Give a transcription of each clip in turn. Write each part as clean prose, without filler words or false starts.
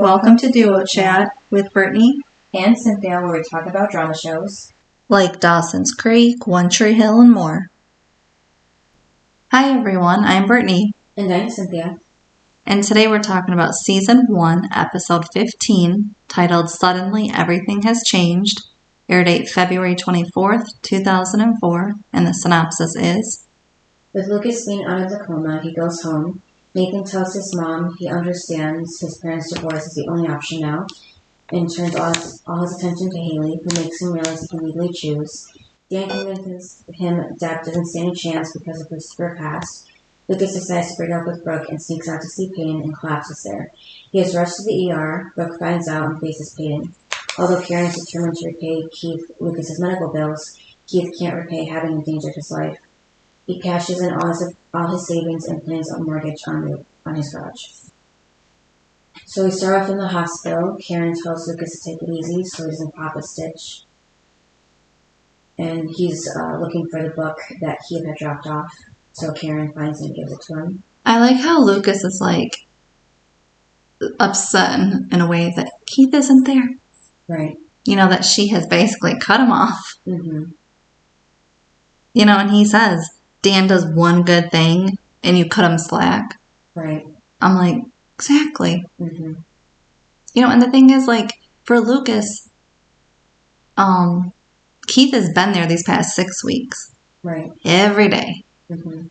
Welcome to Duo Chat with Brittany and Cynthia, where we talk about drama shows like Dawson's Creek, One Tree Hill, and more. Hi everyone, I'm Brittany. And I'm Cynthia. And today we're talking about Season 1, Episode 15, titled Suddenly Everything Has Changed. Air date February 24th, 2004, and the synopsis is: with Lucas being out of the coma, he goes home. Nathan tells his mom he understands his parents' divorce is the only option now, and turns all his attention to Haley, who makes him realize he can legally choose. Dan convinces him Deb doesn't stand a chance because of her secret past. Lucas decides to break up with Brooke and sneaks out to see Peyton and collapses there. He is rushed to the ER. Brooke finds out and faces Peyton. Although Karen is determined to repay Keith Lucas's medical bills, Keith can't repay having endangered his life. He cashes in all his savings and plans a mortgage on his garage. So we start off in the hospital. Karen tells Lucas to take it easy so he doesn't pop a stitch. And he's looking for the book that Keith had dropped off. So Karen finds it and gives it to him. I like how Lucas is upset in a way that Keith isn't there. Right. You know, that she has basically cut him off. Mm-hmm. You know, and he says, Dan does one good thing and you cut him slack. Right. I'm like, exactly. Mm-hmm. You know, and the thing is, for Lucas, Keith has been there these past 6 weeks. Right. Every day. Mm-hmm.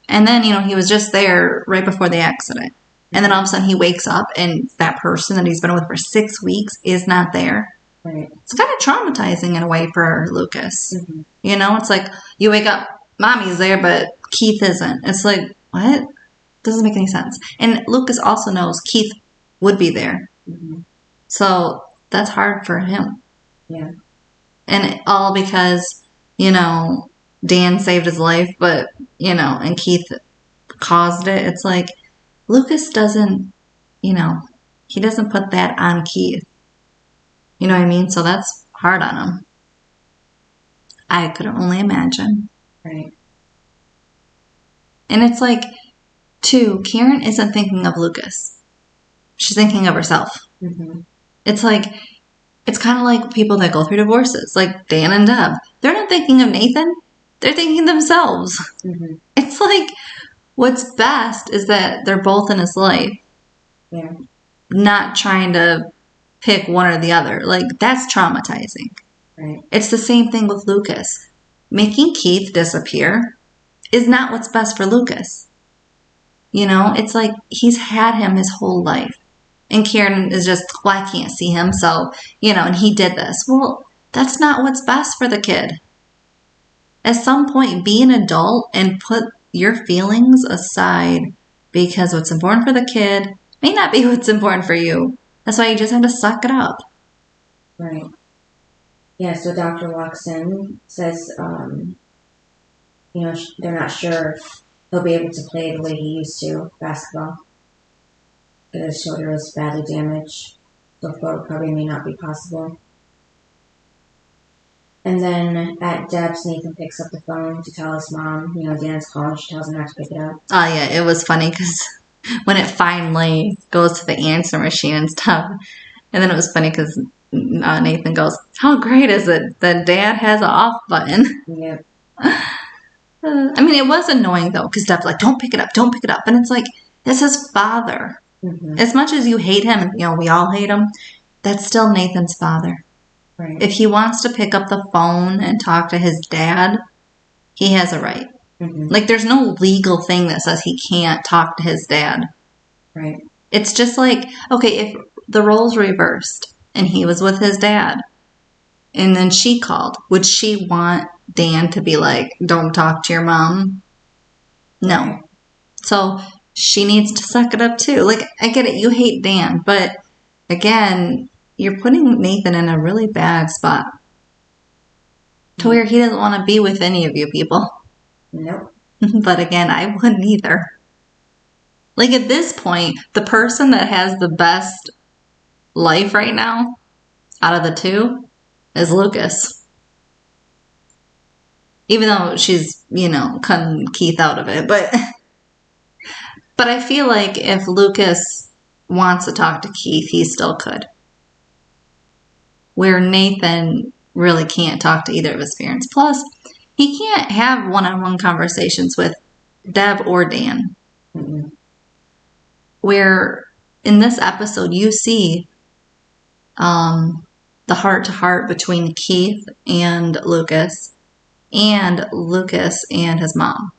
And then, you know, he was just there right before the accident. And then all of a sudden he wakes up and that person that he's been with for 6 weeks is not there. Right. It's kind of traumatizing in a way for Lucas. Mm-hmm. You know, it's like you wake up, mommy's there, but Keith isn't. It's like, what? Doesn't make any sense. And Lucas also knows Keith would be there. Mm-hmm. So that's hard for him. Yeah. And all because, you know, Dan saved his life, but, you know, and Keith caused it. It's like, Lucas doesn't, you know, he doesn't put that on Keith. You know what I mean? So that's hard on him. I could only imagine. Right. And it's like, too, Karen isn't thinking of Lucas. She's thinking of herself. Mm-hmm. It's like, it's kind of like people that go through divorces, like Dan and Deb. They're not thinking of Nathan. They're thinking of themselves. Mm-hmm. It's like, what's best is that they're both in his life. Yeah. Not trying to pick one or the other. Like, that's traumatizing. Right. It's the same thing with Lucas. Making Keith disappear is not what's best for Lucas. You know, it's like he's had him his whole life. And Karen is just, well, I can't see him, so, you know, and he did this. Well, that's not what's best for the kid. At some point, be an adult and put your feelings aside, because what's important for the kid may not be what's important for you. That's why you just have to suck it up. Right. Yeah, so doctor walks in, says, you know, they're not sure if he'll be able to play the way he used to, basketball. His shoulder was badly damaged, so full recovery may not be possible. And then at Deb's, Nathan picks up the phone to tell his mom, you know, Dan's calling. She tells him not to pick it up. Oh, yeah, it was funny because when it finally goes to the answer machine and stuff, and then it was funny because Nathan goes, how great is it that Dad has an off button? Yep. I mean, it was annoying, though, because Deb's like, don't pick it up. And it's like, that's his father. Mm-hmm. As much as you hate him, and, you know, we all hate him, that's still Nathan's father. Right. If he wants to pick up the phone and talk to his dad, he has a right. Mm-hmm. Like, there's no legal thing that says he can't talk to his dad. Right. It's just like, okay, if the roles reversed and he was with his dad and then she called, would she want Dan to be like, don't talk to your mom? No. Right. So she needs to suck it up too. Like, I get it, you hate Dan, but again, you're putting Nathan in a really bad spot to where he doesn't want to be with any of you people. Nope. But again, I wouldn't either. Like, at this point, the person that has the best life right now out of the two is Lucas. Even though she's, you know, cutting Keith out of it. But I feel like if Lucas wants to talk to Keith, he still could. Where Nathan really can't talk to either of his parents. Plus, he can't have one-on-one conversations with Deb or Dan. Mm-mm. Where in this episode you see the heart-to-heart between Keith and Lucas and his mom.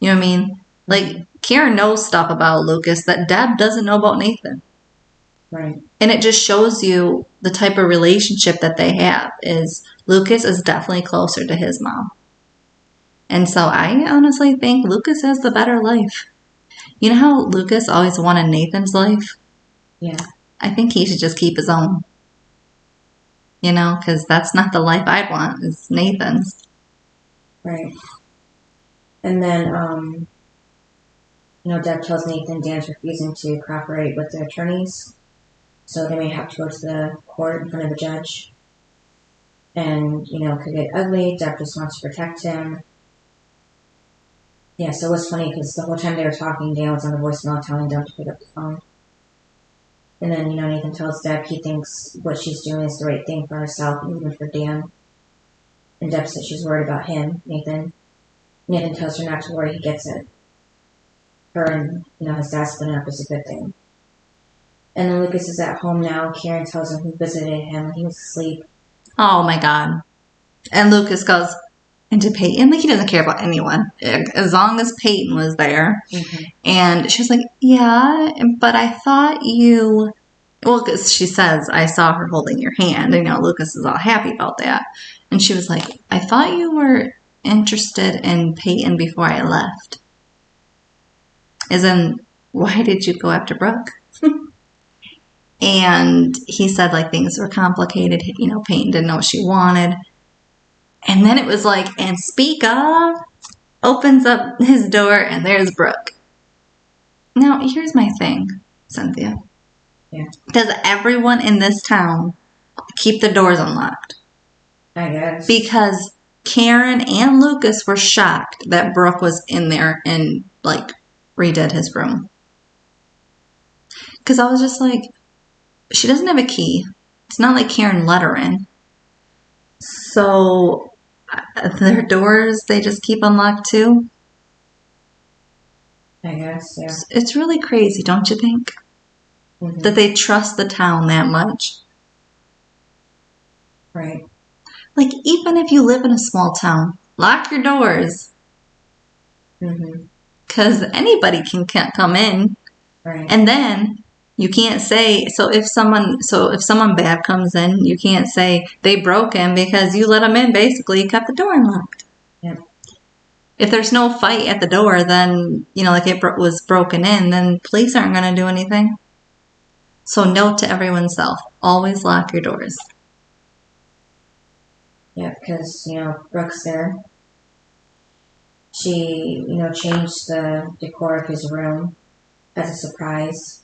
You know what I mean? Like, Karen knows stuff about Lucas that Deb doesn't know about Nathan. Right. And it just shows you the type of relationship that they have. Is Lucas is definitely closer to his mom. And so I honestly think Lucas has the better life. You know how Lucas always wanted Nathan's life? Yeah. I think he should just keep his own. You know, because that's not the life I'd want. It's Nathan's. Right. And then, Deb tells Nathan Dan's refusing to cooperate with the attorneys. So they may have to go to the court in front of the judge. And, it could get ugly. Deb just wants to protect him. Yeah, so it was funny because the whole time they were talking, Dan was on the voicemail telling Deb to pick up the phone. And then, Nathan tells Deb he thinks what she's doing is the right thing for herself and even for Dan. And Deb says she's worried about him, Nathan. Nathan tells her not to worry, he gets it. Her and, his dad splitting up is a good thing. And then Lucas is at home now. Karen tells him who visited him when he was asleep. Oh my God. And Lucas goes, and to Peyton, like he doesn't care about anyone. As long as Peyton was there. Mm-hmm. And she was like, yeah, but I thought you... Well, because she says, I saw her holding your hand. And, Lucas is all happy about that. And she was like, I thought you were interested in Peyton before I left. As in, why did you go after Brooke? And he said, like, things were complicated. Peyton didn't know what she wanted. And then it was like, and speak of, opens up his door, and there's Brooke. Now, here's my thing, Cynthia. Yeah. Does everyone in this town keep the doors unlocked? I guess. Because Karen and Lucas were shocked that Brooke was in there and, like, redid his room. Because I was just like, she doesn't have a key. It's not like Karen let her in. So, their doors, they just keep unlocked too? I guess, yeah. It's really crazy, don't you think? Mm-hmm. That they trust the town that much. Right. Like, even if you live in a small town, lock your doors. Mm-hmm. Because anybody can come in. Right. And then you can't say, so if someone bad comes in, you can't say they broke in because you let them in, basically, you kept the door unlocked. Yep. If there's no fight at the door, then, like it was broken in, then police aren't going to do anything. So note to everyone's self, always lock your doors. Yeah, because, Brooke's there. She, changed the decor of his room as a surprise.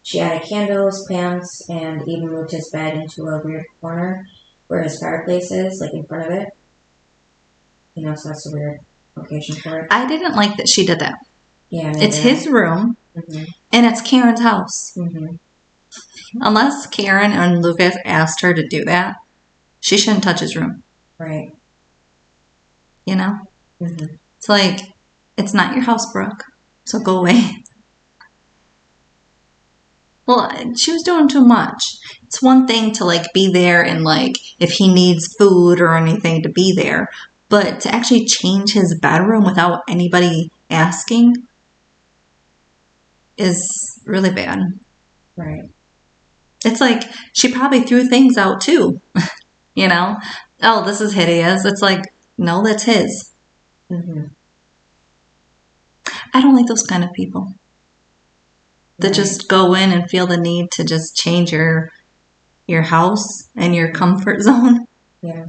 She added candles, plants, and even moved his bed into a weird corner where his fireplace is, like in front of it. So that's a weird location for it. I didn't like that she did that. Yeah, it's his room, mm-hmm. and it's Karen's house. Mm-hmm. Unless Karen and Lucas asked her to do that, she shouldn't touch his room. Right. Mm-hmm. It's like, it's not your house, Brooke, so go away. Well, she was doing too much. It's one thing to, like, be there and, like, if he needs food or anything to be there. But to actually change his bedroom without anybody asking is really bad. Right. It's like she probably threw things out, too. Oh, this is hideous. It's like, no, that's his. Mm-hmm. I don't like those kind of people. That just go in and feel the need to just change your house and your comfort zone. Yeah.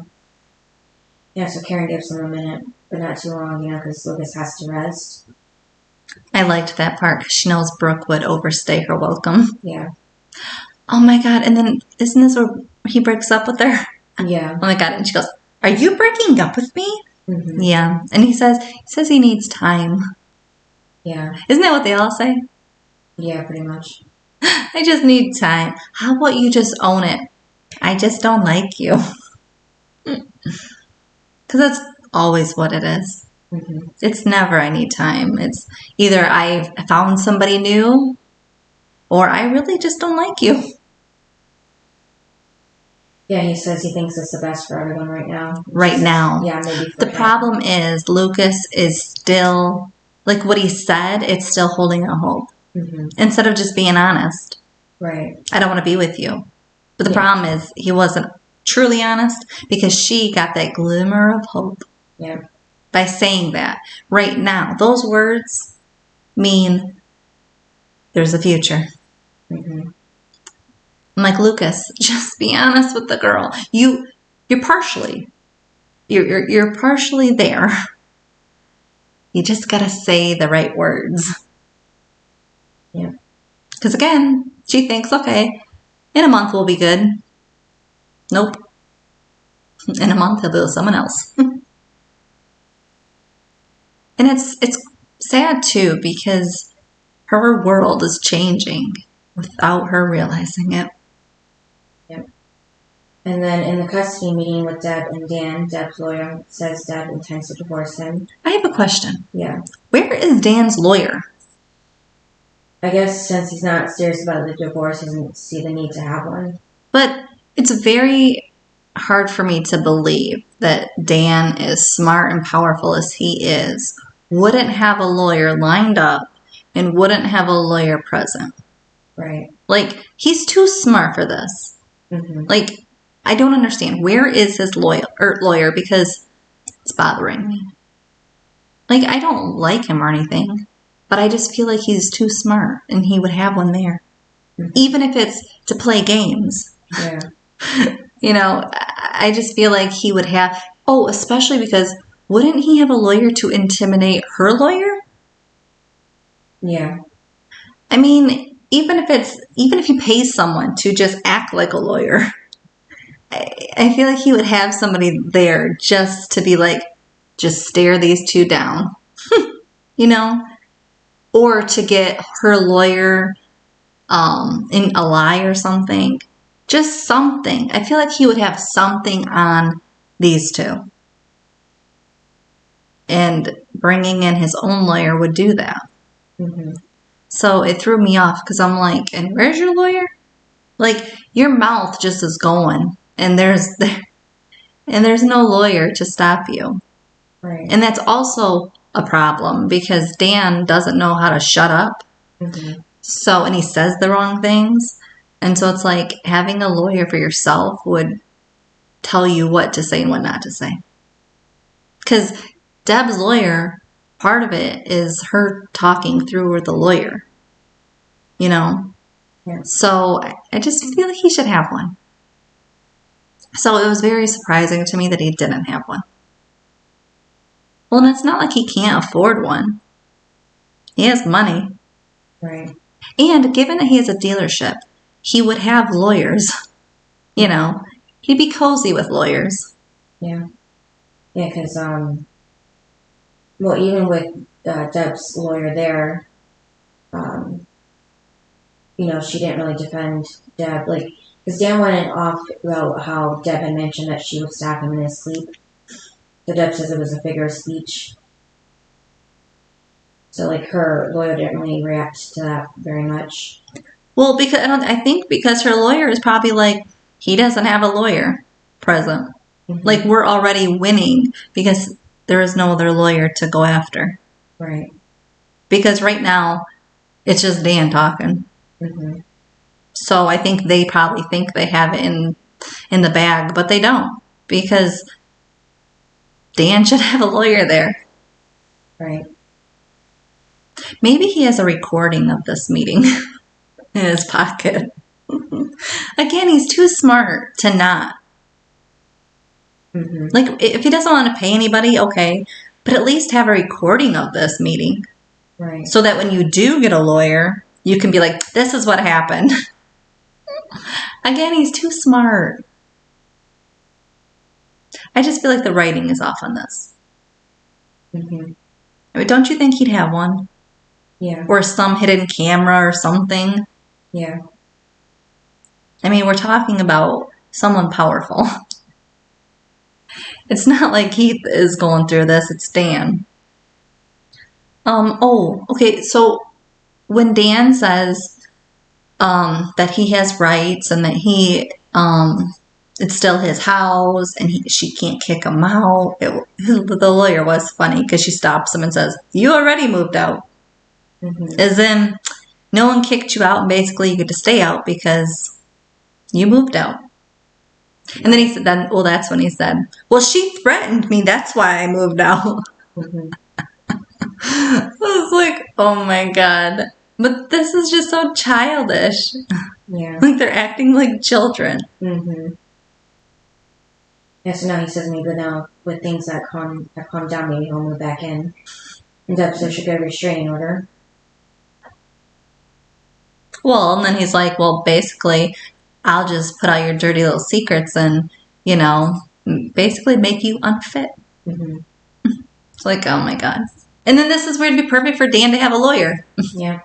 Yeah, so Karen gives him a minute, but not too long, because Lucas has to rest. I liked that part because she knows Brooke would overstay her welcome. Yeah. Oh my God. And then, isn't this where he breaks up with her? Yeah. Oh my God. And she goes, are you breaking up with me? Mm-hmm. Yeah. And he says he needs time. Yeah. Isn't that what they all say? Yeah, pretty much. I just need time. How about you just own it? I just don't like you. Because that's always what it is. Mm-hmm. It's never I need time. It's either I found somebody new or I really just don't like you. Yeah, he says he thinks it's the best for everyone right now. Right now. Yeah, maybe for The him. problem is Lucas is still, like what he said, it's still holding out hope. Mm-hmm. Instead of just being honest. Right. I don't want to be with you. But the Yeah. problem is he wasn't truly honest because she got that glimmer of hope. Yeah. By saying that right now. Those words mean there's a future. Mm-hmm. I'm like, Lucas, just be honest with the girl. You're partially there. You just gotta say the right words. Yeah. Because again, she thinks, okay, in a month we'll be good. Nope. In a month he'll be with someone else. And it's sad too because her world is changing without her realizing it. Yep. And then in the custody meeting with Deb and Dan, Deb's lawyer says Deb intends to divorce him. I have a question. Yeah. Where is Dan's lawyer? I guess since he's not serious about the divorce, he doesn't see the need to have one. But it's very hard for me to believe that Dan, as smart and powerful as he is, wouldn't have a lawyer lined up and wouldn't have a lawyer present. Right. Like, he's too smart for this. Mm-hmm. Like, I don't understand. Where is his lawyer? Because it's bothering me. Like, I don't like him or anything, but I just feel like he's too smart and he would have one there. Mm-hmm. Even if it's to play games. Yeah. You know, I just feel like he would have, especially because wouldn't he have a lawyer to intimidate her lawyer? Yeah. I mean, even if he pays someone to just act like a lawyer, I feel like he would have somebody there just to be like, just stare these two down, you know, or to get her lawyer in a lie or something, just something. I feel like he would have something on these two, and bringing in his own lawyer would do that. Mm-hmm. So it threw me off because I'm like, and where's your lawyer? Like, your mouth just is going, and there's no lawyer to stop you. Right. And that's also a problem because Dan doesn't know how to shut up. Mm-hmm. So, and he says the wrong things. And so it's like having a lawyer for yourself would tell you what to say and what not to say. Because Deb's lawyer, part of it is her talking through with the lawyer. You know? Yeah. So I just feel like he should have one. So it was very surprising to me that he didn't have one. Well, and it's not like he can't afford one. He has money. Right. And given that he has a dealership, he would have lawyers. You know, he'd be cozy with lawyers. Yeah. Yeah, because, even with Deb's lawyer there, she didn't really defend Deb. Like, because Dan went off about how Deb had mentioned that she would stab him in his sleep. So Deb says it was a figure of speech. So, like, her lawyer didn't really react to that very much. Well, I think because her lawyer is probably like, he doesn't have a lawyer present. Mm-hmm. Like, we're already winning because there is no other lawyer to go after. Right. Because right now, it's just Dan talking. Mm-hmm. So I think they probably think they have it in the bag, but they don't. Because Dan should have a lawyer there. Right. Maybe he has a recording of this meeting in his pocket. Again, he's too smart to not. Mm-hmm. Like, if he doesn't want to pay anybody, okay. But at least have a recording of this meeting. Right. So that when you do get a lawyer, you can be like, this is what happened. Again, he's too smart. I just feel like the writing is off on this. Mm-hmm. I mean, don't you think he'd have one? Yeah. Or some hidden camera or something? Yeah. I mean, we're talking about someone powerful. It's not like Keith is going through this, it's Dan. Okay, so when Dan says that he has rights and that it's still his house and she can't kick him out, the lawyer was funny because she stops him and says, "You already moved out." Mm-hmm. As in, no one kicked you out and basically you get to stay out because you moved out. And then he said, that's when he said, "Well, she threatened me. That's why I moved out." Mm-hmm. I was like, oh my God. But this is just so childish. Yeah. Like they're acting like children. Mm-hmm. Yeah, so now he says maybe now with things that calm down, maybe he'll move back in. And that there should be a restraining order. Well, and then he's like, well, basically, I'll just put out your dirty little secrets and, basically make you unfit. Mm-hmm. It's like, oh my God. And then this is where it'd be perfect for Dan to have a lawyer. Yeah.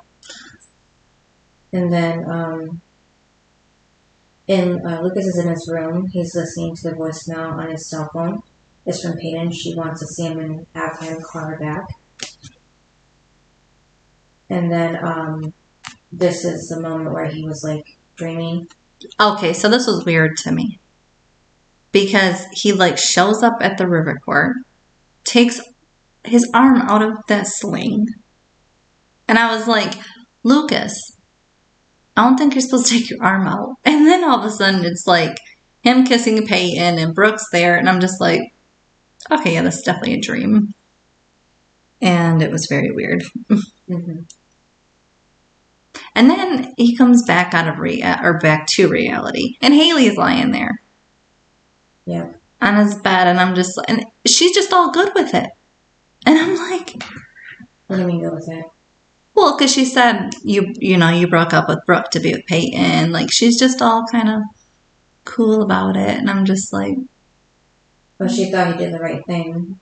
And then, Lucas is in his room. He's listening to the voicemail on his cell phone. It's from Peyton. She wants to see him and have him call her back. And then, this is the moment where he was like dreaming. Okay, so this was weird to me. Because he shows up at the river court, takes his arm out of that sling. And I was like, Lucas, I don't think you're supposed to take your arm out. And then all of a sudden it's like him kissing Peyton and Brooke's there. And I'm just like, okay, yeah, that's definitely a dream. And it was very weird. Mm-hmm. And then he comes back back to reality. And Haley's lying there. Yeah. On his bed. And she's just all good with it. And I'm like, what do you mean go with it? Well, because she said you broke up with Brooke to be with Peyton. She's just all kind of cool about it. And I'm just like, well, she thought he did the right thing.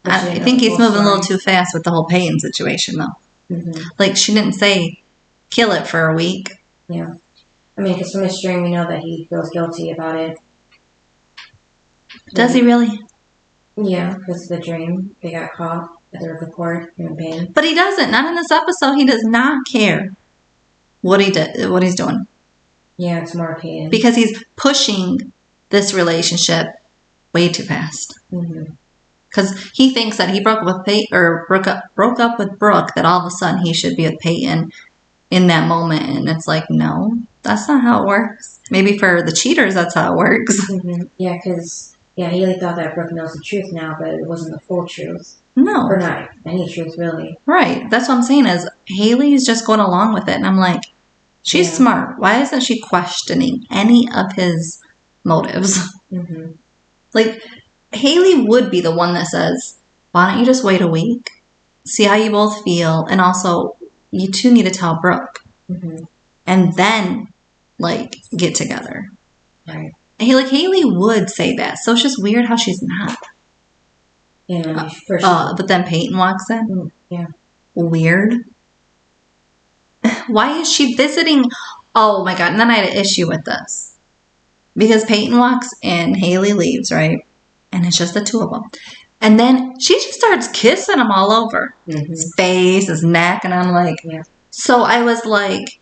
I think he's moving a little too fast with the whole Peyton situation, though. Mm-hmm. She didn't say kill it for a week. Yeah. I mean, because from his dream, we know that he feels guilty about it. Does he really? Yeah, because of the dream. They got caught at the river court in pain. But he doesn't. Not in this episode. He does not care what he's doing. Yeah, it's more pain. Because he's pushing this relationship way too fast. Mm-hmm. Because he thinks that he broke up with Peyton, or broke up with Brooke, that all of a sudden he should be with Peyton in that moment. And it's like, no, that's not how it works. Maybe for the cheaters, that's how it works. Mm-hmm. Yeah, because Haley thought that Brooke knows the truth now, but it wasn't the full truth. No. Or not any truth, really. Right. That's what I'm saying is Haley's just going along with it. And I'm like, she's smart. Why isn't she questioning any of his motives? Mm-hmm. Haley would be the one that says, why don't you just wait a week? See how you both feel. And also, you two need to tell Brooke. Mm-hmm. And then, get together. Right. Haley would say that. So it's just weird how she's not. Yeah, for sure. But then Peyton walks in. Yeah. Weird. Why is she visiting? Oh my God. And then I had an issue with this. Because Peyton walks in, Haley leaves, right? And it's just the two of them. And then she just starts kissing him all over. Mm-hmm. His face, his neck. And I'm like, So I was like,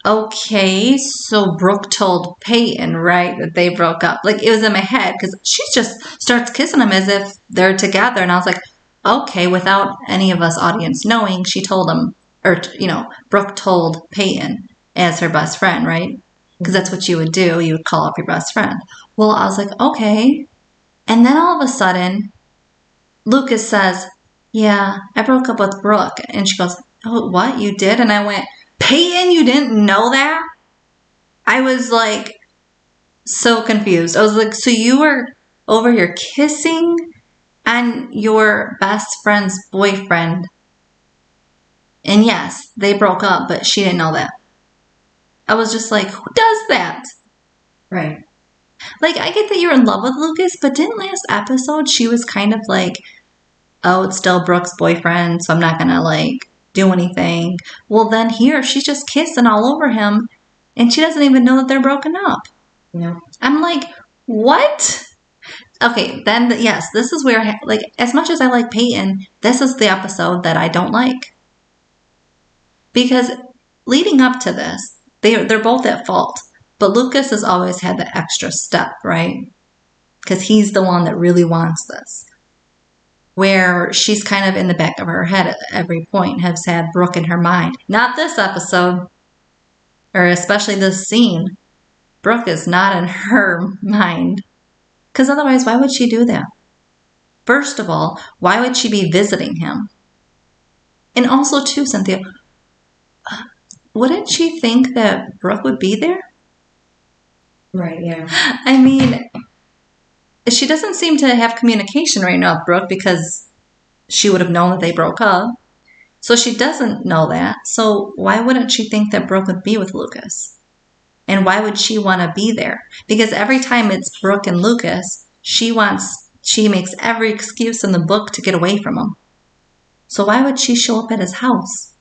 okay, so Brooke told Peyton, right, that they broke up. It was in my head because she just starts kissing him as if they're together. And I was like, okay, without any of us audience knowing, she told him, or, Brooke told Peyton as her best friend, right? Because that's what you would do. You would call up your best friend. Well, I was like, okay. And then all of a sudden, Lucas says, yeah, I broke up with Brooke. And she goes, oh, what? You did? And I went, Peyton, you didn't know that? I was so confused. I was like, so you were over here kissing on your best friend's boyfriend. And yes, they broke up, but she didn't know that. I was just like, who does that? Right. I get that you're in love with Lucas, but didn't last episode she was kind of like, oh, it's still Brooke's boyfriend, so I'm not going to do anything. Well, then here, she's just kissing all over him, and she doesn't even know that they're broken up. No. I'm like, what? Okay, then, yes, this is where, like, as much as I like Peyton, this is the episode that I don't like. Because leading up to this, they're both at fault. But Lucas has always had the extra step, right? Because he's the one that really wants this. Where she's kind of in the back of her head at every point, has had Brooke in her mind. Not this episode, or especially this scene. Brooke is not in her mind. Because otherwise, why would she do that? First of all, why would she be visiting him? And also, too, Cynthia, wouldn't she think that Brooke would be there? Right, yeah. I mean, she doesn't seem to have communication right now with Brooke because she would have known that they broke up. So she doesn't know that. So why wouldn't she think that Brooke would be with Lucas? And why would she want to be there? Because every time it's Brooke and Lucas, she makes every excuse in the book to get away from him. So why would she show up at his house?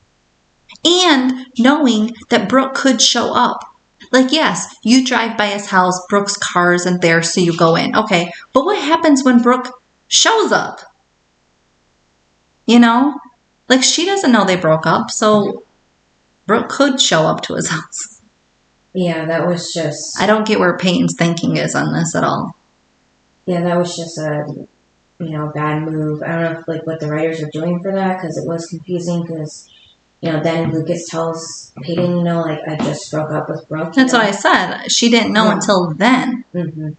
And knowing that Brooke could show up. Like, yes, you drive by his house, Brooke's car isn't there, so you go in. Okay, but what happens when Brooke shows up? You know? Like, she doesn't know they broke up, so Brooke could show up to his house. Yeah, that was just... I don't get where Peyton's thinking is on this at all. Yeah, that was just a, bad move. I don't know if, like, what the writers are doing for that, because it was confusing, because... then Lucas tells Peyton, I just broke up with Brooke. That's what I said. She didn't know until then. Mm-hmm.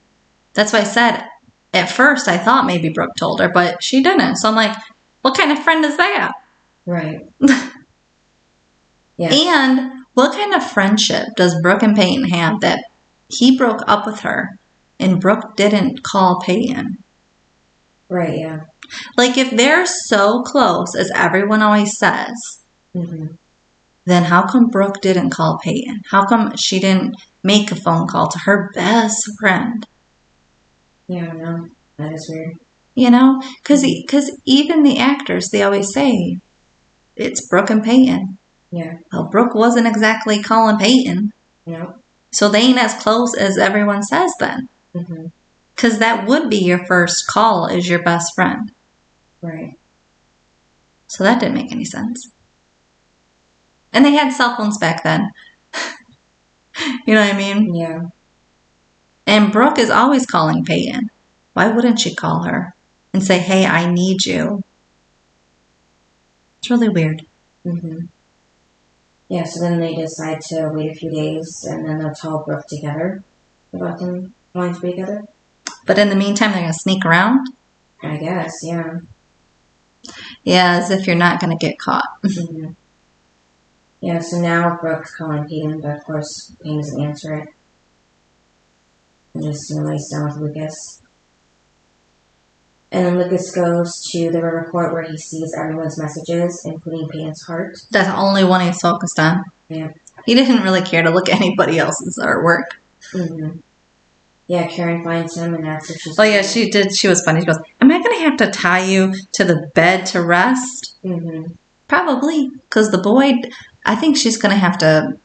That's why I said, at first I thought maybe Brooke told her, but she didn't. So I'm like, what kind of friend is that? Right. Yeah. And what kind of friendship does Brooke and Peyton have that he broke up with her and Brooke didn't call Peyton? Right, yeah. Like, if they're so close, as everyone always says... Mm-hmm. Then how come Brooke didn't call Peyton? How come she didn't make a phone call to her best friend? Yeah, I know. That is weird. Because even the actors, they always say, it's Brooke and Peyton. Yeah. Well, Brooke wasn't exactly calling Peyton. No. So they ain't as close as everyone says then. Mm-hmm. Because that would be your first call is your best friend. Right. So that didn't make any sense. And they had cell phones back then. You know what I mean? Yeah. And Brooke is always calling Peyton. Why wouldn't she call her and say, hey, I need you? It's really weird. Mm-hmm. Yeah, so then they decide to wait a few days and then they'll tell Brooke together about them wanting to be together. But in the meantime, they're going to sneak around? I guess, yeah. Yeah, as if you're not going to get caught. Mm-hmm. Yeah, so now Brooke's calling Peyton, but of course Peyton doesn't answer it. And just lays down with Lucas. And then Lucas goes to the river court where he sees everyone's messages, including Peyton's heart. That's the only one he's focused on. Yeah. He didn't really care to look at anybody else's artwork. Mm-hmm. Yeah, Karen finds him and asks if she's... Oh, yeah, she did. She was funny. She goes, am I going to have to tie you to the bed to rest? Mm-hmm. Probably, because the boy... I think she's going to have to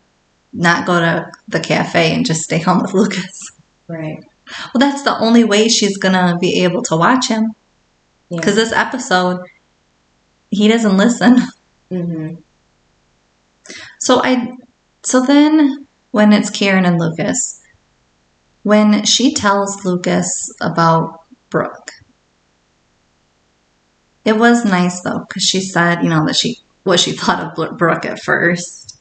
not go to the cafe and just stay home with Lucas. Right. Well, that's the only way she's going to be able to watch him. Because this episode, he doesn't listen. Mm-hmm. So then, when it's Karen and Lucas, when she tells Lucas about Brooke, it was nice, though, because she said, that what she thought of Brooke at first.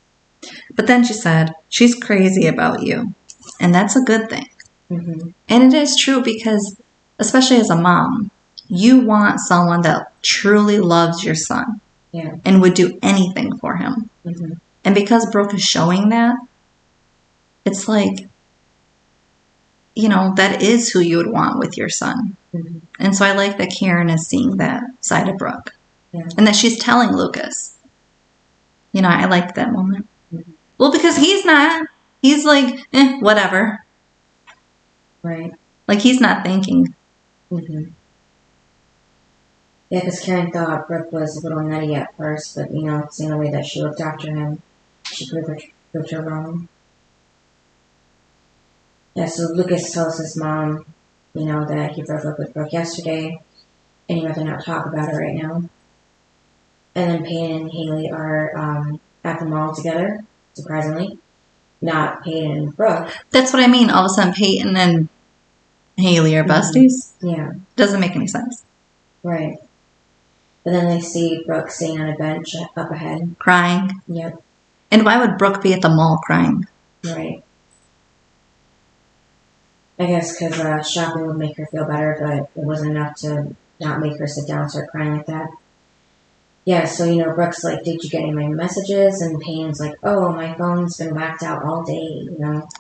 But then she said, she's crazy about you. And that's a good thing. Mm-hmm. And it is true because, especially as a mom, you want someone that truly loves your son. Yeah. And would do anything for him. Mm-hmm. And because Brooke is showing that, it's like, that is who you would want with your son. Mm-hmm. And so I like that Karen is seeing that side of Brooke. Yeah. And that she's telling Lucas. I liked that moment. Mm-hmm. Well, because he's not. He's like, whatever. Right. Like, he's not thinking. Mm-hmm. Yeah, because Karen thought Brooke was a little nutty at first, but, seeing the way that she looked after him, she proved her wrong. Yeah, so Lucas tells his mom, that he broke up with Brooke yesterday, and he'd rather not talk about it right now. And then Peyton and Haley are at the mall together, surprisingly. Not Peyton and Brooke. That's what I mean. All of a sudden, Peyton and Haley are besties. Yeah. Doesn't make any sense. Right. But then they see Brooke sitting on a bench up ahead. Crying. Yep. And why would Brooke be at the mall crying? Right. I guess because shopping would make her feel better, but it wasn't enough to not make her sit down and start crying like that. Yeah, so, Brooke's like, did you get any of my messages? And Payne's like, oh, my phone's been whacked out all day,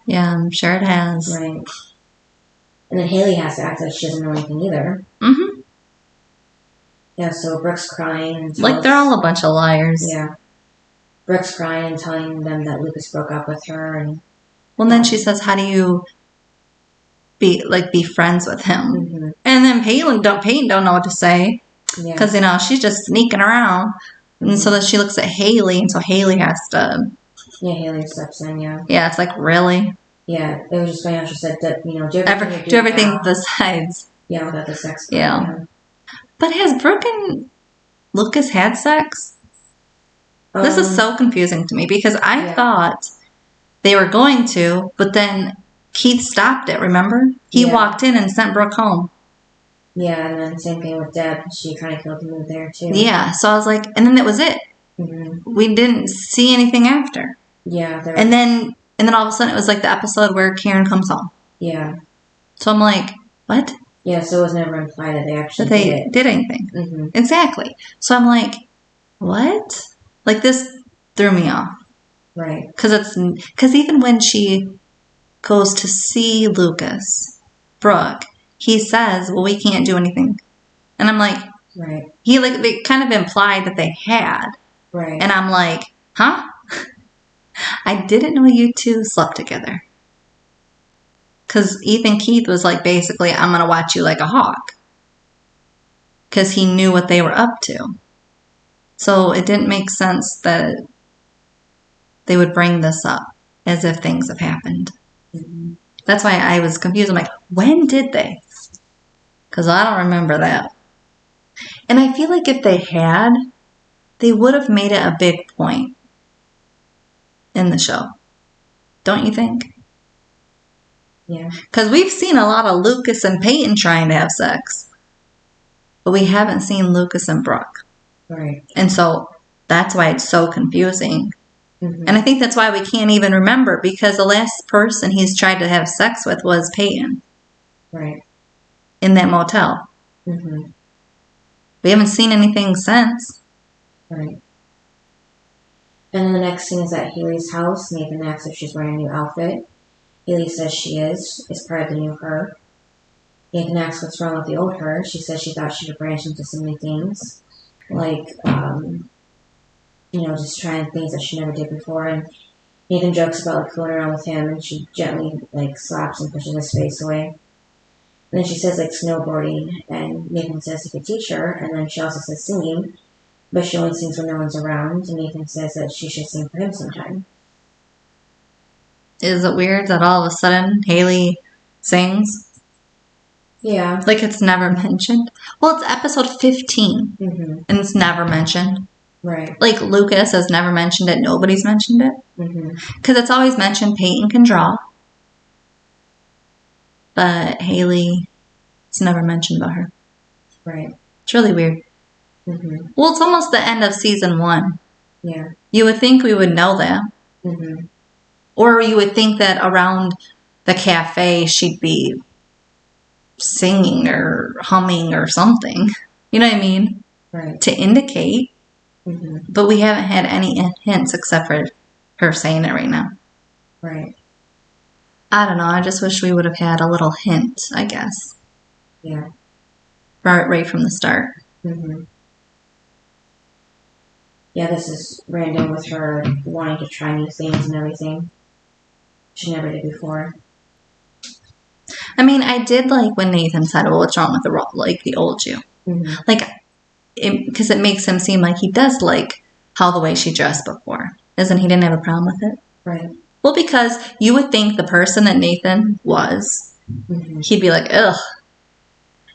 Yeah, I'm sure it has. Right. And then Haley has to act like she doesn't know anything either. Mm-hmm. Yeah, so Brooke's crying. And like they're all a bunch of liars. Yeah. Brooke's crying and telling them that Lucas broke up with her. And then she says, how do you be friends with him? Mm-hmm. And then Peyton don't know what to say. Because, she's just sneaking around. Mm-hmm. And so then she looks at Haley, and so Haley has to... Yeah, Haley steps in, yeah. Yeah, it's like, really? Yeah, it was just funny how she said that, do everything besides... Yeah, without the sex. Yeah. But has Brooke and Lucas had sex? This is so confusing to me, because I thought they were going to, but then Keith stopped it, remember? He walked in and sent Brooke home. Yeah, and then same thing with Deb. She kind of killed the mood there, too. Yeah, so I was like, and then that was it. Mm-hmm. We didn't see anything after. Yeah. And then all of a sudden it was like the episode where Karen comes home. Yeah. So I'm like, what? Yeah, so it was never implied that they actually did anything. Mm-hmm. Exactly. So I'm like, what? Like, this threw me off. Right. Because even when she goes to see Brooke, he says, well, we can't do anything. And I'm like, right. They kind of implied that they had. Right. And I'm like, huh? I didn't know you two slept together. Because even Keith was like, basically, I'm going to watch you like a hawk. Because he knew what they were up to. So it didn't make sense that they would bring this up as if things have happened. Mm-hmm. That's why I was confused. I'm like, when did they? Because I don't remember that. And I feel like if they had, they would have made it a big point in the show. Don't you think? Yeah. Because we've seen a lot of Lucas and Peyton trying to have sex. But we haven't seen Lucas and Brooke. Right. And so that's why it's so confusing. Mm-hmm. And I think that's why we can't even remember, because the last person he's tried to have sex with was Peyton. Right. In that motel. Mm-hmm. We haven't seen anything since. Right. And then the next scene is at Haley's house. Nathan asks if she's wearing a new outfit. Haley says she is. It's part of the new her. Nathan asks what's wrong with the old her. She says she thought she could branch into so many things. Like, just trying things that she never did before. And Nathan jokes about, like, fooling around with him, and she gently, like, slaps and pushes his face away. And then she says, like, snowboarding, and Nathan says he could teach her, and then she also says singing, but she only sings when no one's around, and Nathan says that she should sing for him sometime. Is it weird that all of a sudden Haley sings? Yeah. Like, it's never mentioned? Well, it's episode 15, mm-hmm. and it's never mentioned. Right. Like, Lucas has never mentioned it. Nobody's mentioned it. Mm-hmm. Because it's always mentioned Peyton can draw. But Haley, it's never mentioned about her. Right. It's really weird. Mm-hmm. Well, it's almost the end of season 1. Yeah. You would think we would know that. Mm-hmm. Or you would think that around the cafe she'd be singing or humming or something. You know what I mean? Right. To indicate. Mm-hmm. But we haven't had any hints except for her saying it right now. Right. I don't know. I just wish we would have had a little hint, I guess. Yeah. Right from the start. Mm-hmm. Yeah, this is random with her wanting to try new things and everything. She never did before. I mean, I did like when Nathan said, well, what's wrong with the old you? Mm-hmm. Like, because it makes him seem like he does like how the way she dressed before. Isn't he didn't have a problem with it? Right. Well, because you would think the person that Nathan was, he'd be like, ugh.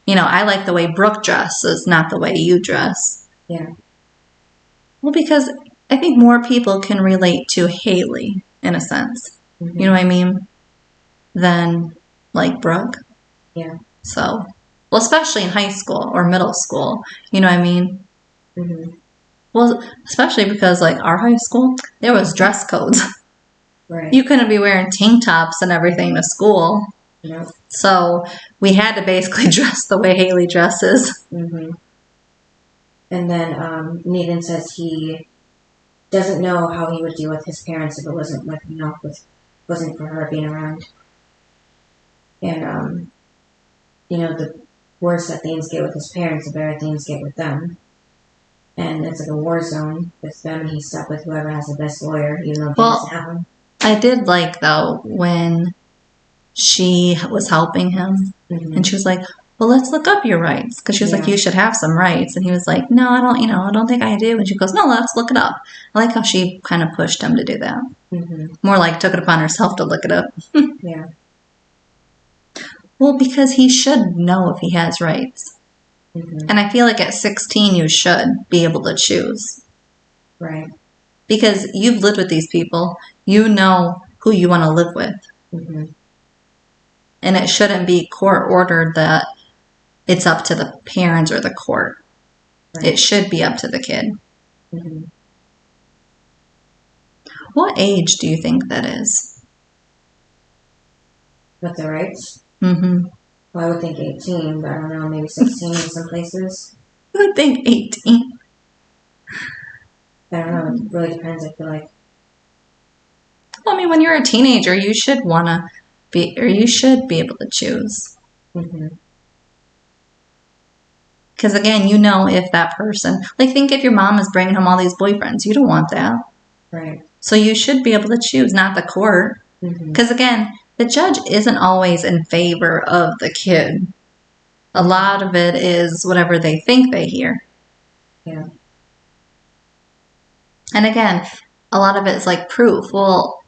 I like the way Brooke dresses, not the way you dress. Yeah. Well, because I think more people can relate to Haley, in a sense. You know what I mean? Than, like, Brooke. Yeah. So, well, especially in high school or middle school. You know what I mean? Well, especially because, like, our high school, there was dress codes. Right. You couldn't be wearing tank tops and everything to school. Nope. So we had to basically dress the way Haley dresses. And then Nathan says he doesn't know how he would deal with his parents if it wasn't wasn't for her being around. And the worse that things get with his parents, the better things get with them. And it's like a war zone with them, and he's stuck with whoever has the best lawyer, even though he doesn't have one. I did like, though, when she was helping him, and she was like, well, let's look up your rights. Because she was like, you should have some rights. And he was like, no, I don't think I do. And she goes, no, let's look it up. I like how she kind of pushed him to do that. More like took it upon herself to look it up. Yeah. Well, because he should know if he has rights. And I feel like at 16, you should be able to choose. Right. Because you've lived with these people. You know who you want to live with. And it shouldn't be court ordered that it's up to the parents or the court. Right. It should be up to the kid. What age do you think that is? With the rights? Well, I would think 18, but I don't know, maybe 16 in some places. I would think 18. I don't know, it really depends, I feel like. Well, I mean, when you're a teenager, you should want to be, or you should be able to choose. Because again, if that person, like, think if your mom is bringing home all these boyfriends, you don't want that. Right. So you should be able to choose, not the court. Because again, the judge isn't always in favor of the kid. A lot of it is whatever they think they hear. Yeah. And again, a lot of it is like proof. Well,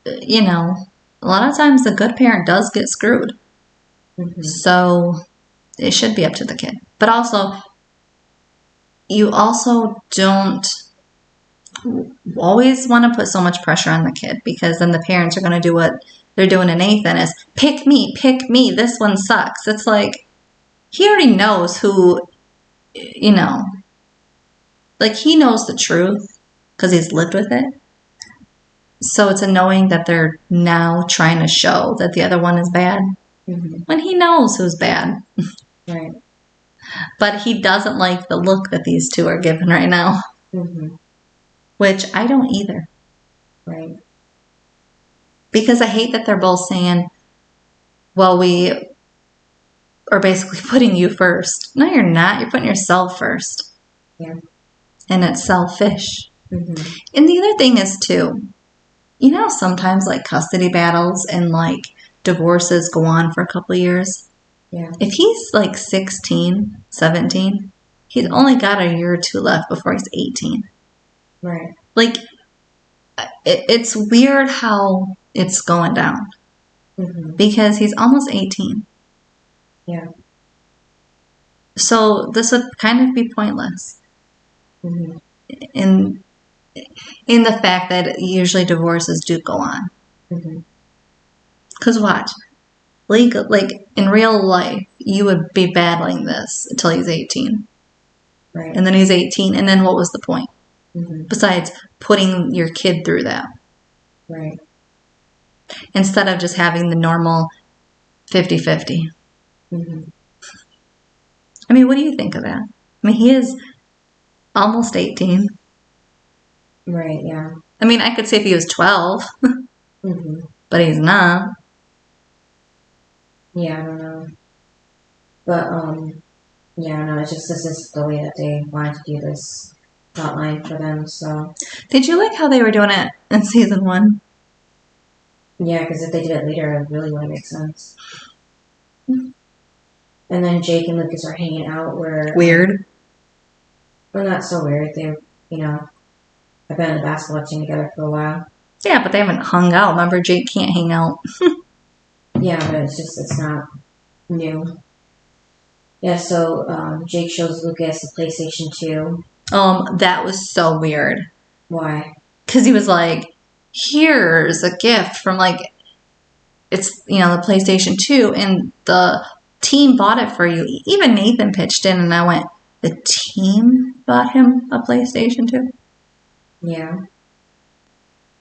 a lot of times the good parent does get screwed. So it should be up to the kid. But also, you also don't always want to put so much pressure on the kid, because then the parents are going to do what they're doing to Nathan is, pick me, this one sucks. It's like, he already knows who, like, he knows the truth because he's lived with it. So it's annoying that they're now trying to show that the other one is bad when he knows who's bad. Right. But he doesn't like the look that these two are giving right now. Which I don't either. Right. Because I hate that they're both saying, well, we are basically putting you first. No, you're not. You're putting yourself first. Yeah. And it's selfish. And the other thing is, too, sometimes, like, custody battles and, like, divorces go on for a couple of years. Yeah. If he's, like, 16, 17, he's only got a year or two left before he's 18. Right. Like, it's weird how it's going down. Because he's almost 18. Yeah. So this would kind of be pointless. In the fact that usually divorces do go on. Because watch, legal, like, in real life, you would be battling this until he's 18. Right. And then he's 18, and then what was the point? Besides putting your kid through that. Right. Instead of just having the normal 50-50. I mean, what do you think of that? I mean, he is almost 18. Right, yeah. I mean, I could say if he was 12. But he's not. Yeah, I don't know. But, yeah, I don't know. It's just, this is the way that they wanted to do this plotline for them, so. Did you like how they were doing it in season 1? Yeah, because if they did it later, it really wouldn't make sense. And then Jake and Lucas are hanging out where... Weird. Well, not so weird. They, have been on the basketball team together for a while. Yeah, but they haven't hung out. Remember, Jake can't hang out. Yeah, but it's not new. Yeah, so Jake shows Lucas the PlayStation 2. That was so weird. Why? Because he was like, here's a gift from it's, the PlayStation 2, and the team bought it for you. Even Nathan pitched in, and I went, the team bought him a PlayStation 2? Yeah.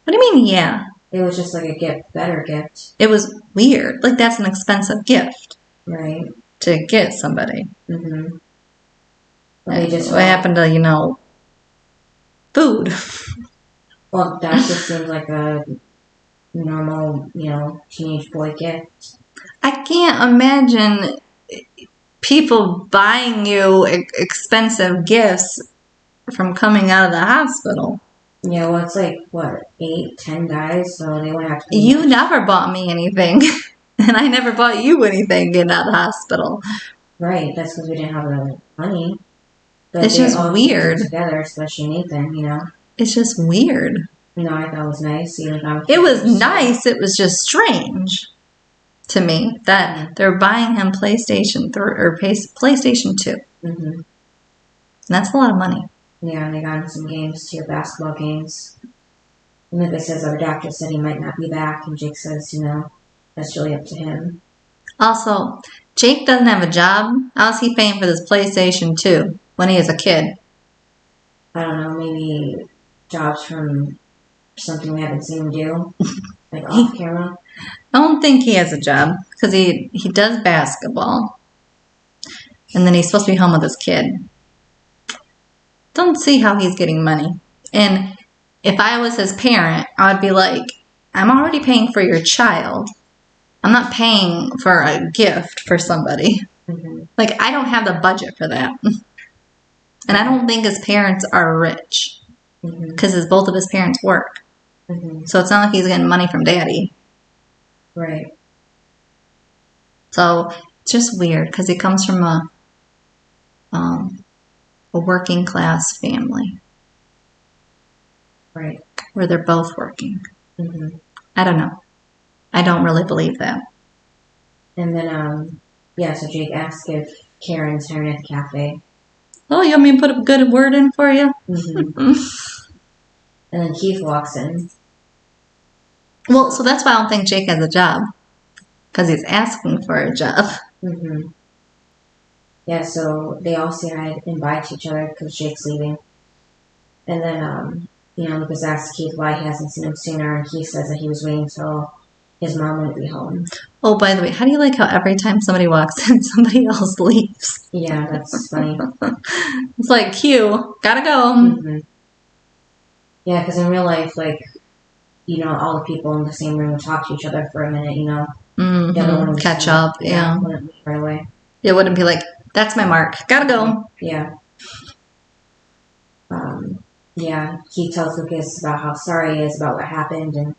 What do you mean, yeah? It was just like a better gift. It was weird. Like, that's an expensive gift. Right. To get somebody. Mm-hmm. What happened to, food? Well, that just seems like a normal, teenage boy gift. I can't imagine people buying you expensive gifts from coming out of the hospital. Yeah, well, it's like, 8, 10 guys, so they wouldn't have to pay You much. never bought me anything, and I never bought you anything getting out of the hospital. Right, that's because we didn't have the money. But it's just weird. Together, especially Nathan, It's just weird. I thought it was nice. It was nice. It was just strange to me that they're buying him PlayStation 3 or PlayStation 2. Mm-hmm. And that's a lot of money. Yeah, and they got him some games too, basketball games. And like I says, our doctor said he might not be back, and Jake says, that's really up to him. Also, Jake doesn't have a job. How's he paying for this PlayStation 2 when he is a kid? I don't know, maybe jobs from something we haven't seen him do, like off camera. I don't think he has a job because he does basketball, and then he's supposed to be home with his kid. Don't see how he's getting money. And if I was his parent, I would be like, I'm already paying for your child. I'm not paying for a gift for somebody. Mm-hmm. Like, I don't have the budget for that. And I don't think his parents are rich because both of his parents work. Mm-hmm. So it's not like he's getting money from daddy. Right. So it's just weird because he comes from a working class family. Right. Where they're both working. Mm-hmm. I don't know. I don't really believe that. And then, so Jake asks if Karen's hiring at the cafe. Oh, you want me to put a good word in for you? Mm-hmm. And then Keith walks in. Well, so that's why I don't think Jake has a job. Because he's asking for a job. Mm-hmm. Yeah, so they all say hi and bye to each other because Jake's leaving. And then, Lucas asks Keith why he hasn't seen him sooner, and he says that he was waiting until his mom wouldn't be home. Oh, by the way, how do you like how every time somebody walks in, somebody else leaves? Yeah, that's funny. It's like, Q, gotta go. Mm-hmm. Yeah, because in real life, all the people in the same room would talk to each other for a minute, Mm-hmm. The other one would catch up, yeah. Wouldn't leave right away. It wouldn't be like, that's my mark, gotta go. Yeah. Keith tells Lucas about how sorry he is about what happened, and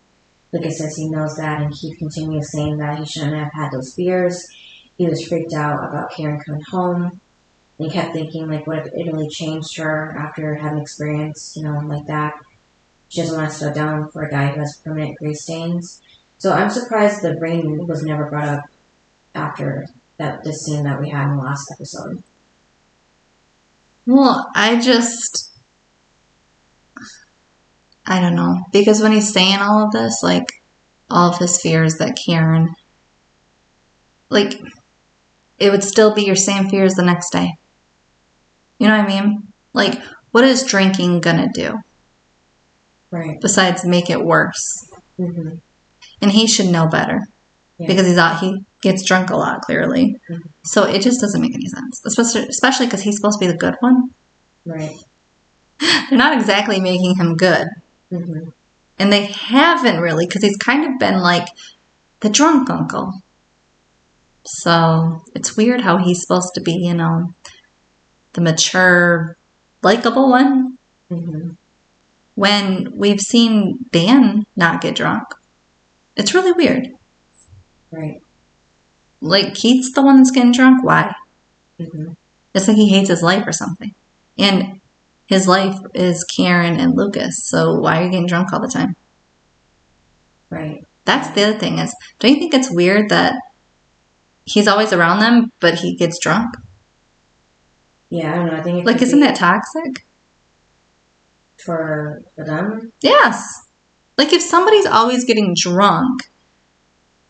Lucas says he knows that, and Keith continues saying that he shouldn't have had those fears. He was freaked out about Karen coming home. And he kept thinking, what if it really changed her after having experience, like that. She doesn't want to slow down for a guy who has permanent gray stains. So I'm surprised the ring was never brought up after this scene that we had in the last episode. Well, I don't know. Because when he's saying all of this, all of his fears that Karen, it would still be your same fears the next day. You know what I mean? What is drinking gonna do? Right. Besides make it worse. Mm-hmm. And he should know better. Yeah. Because he gets drunk a lot, clearly. Mm-hmm. So it just doesn't make any sense. Especially because he's supposed to be the good one. Right. They're not exactly making him good. Mm-hmm. And they haven't really, because he's kind of been like the drunk uncle. So it's weird how he's supposed to be, the mature, likable one. Mm-hmm. When we've seen Dan not get drunk. It's really weird. Right. Keith's the one that's getting drunk. Why? Mm-hmm. It's like he hates his life or something. And his life is Karen and Lucas. So why are you getting drunk all the time? Right. That's the other thing is, don't you think it's weird that he's always around them, but he gets drunk? Yeah, I don't know. I think it Like, could isn't be that toxic? for them. Yes. Like, if somebody's always getting drunk,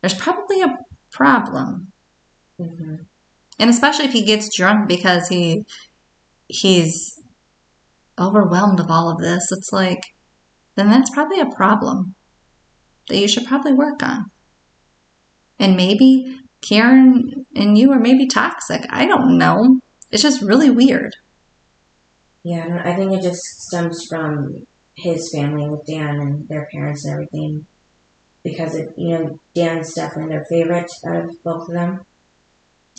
there's probably a problem. Mm-hmm. And especially if he gets drunk because he's overwhelmed with all of this, it's like, then that's probably a problem that you should probably work on. And maybe Karen and you are maybe toxic. I don't know. It's just really weird. Yeah, I think it just stems from his family with Dan and their parents and everything. Because, Dan's definitely their favorite out of both of them.